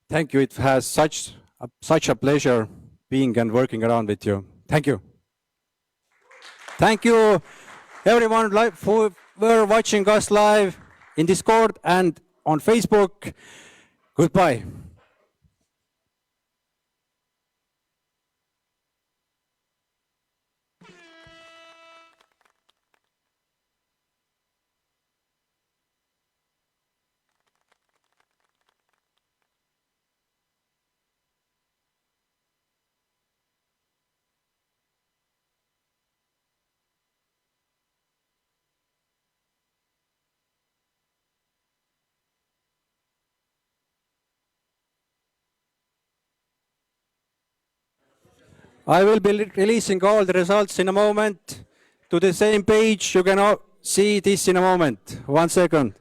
Thank you. It has such a pleasure being and working around with you. Thank you. Thank you, everyone who were watching us live in Discord and on Facebook. Goodbye. I will be releasing all the results in a moment to the same page. You can see this in a moment. 1 second.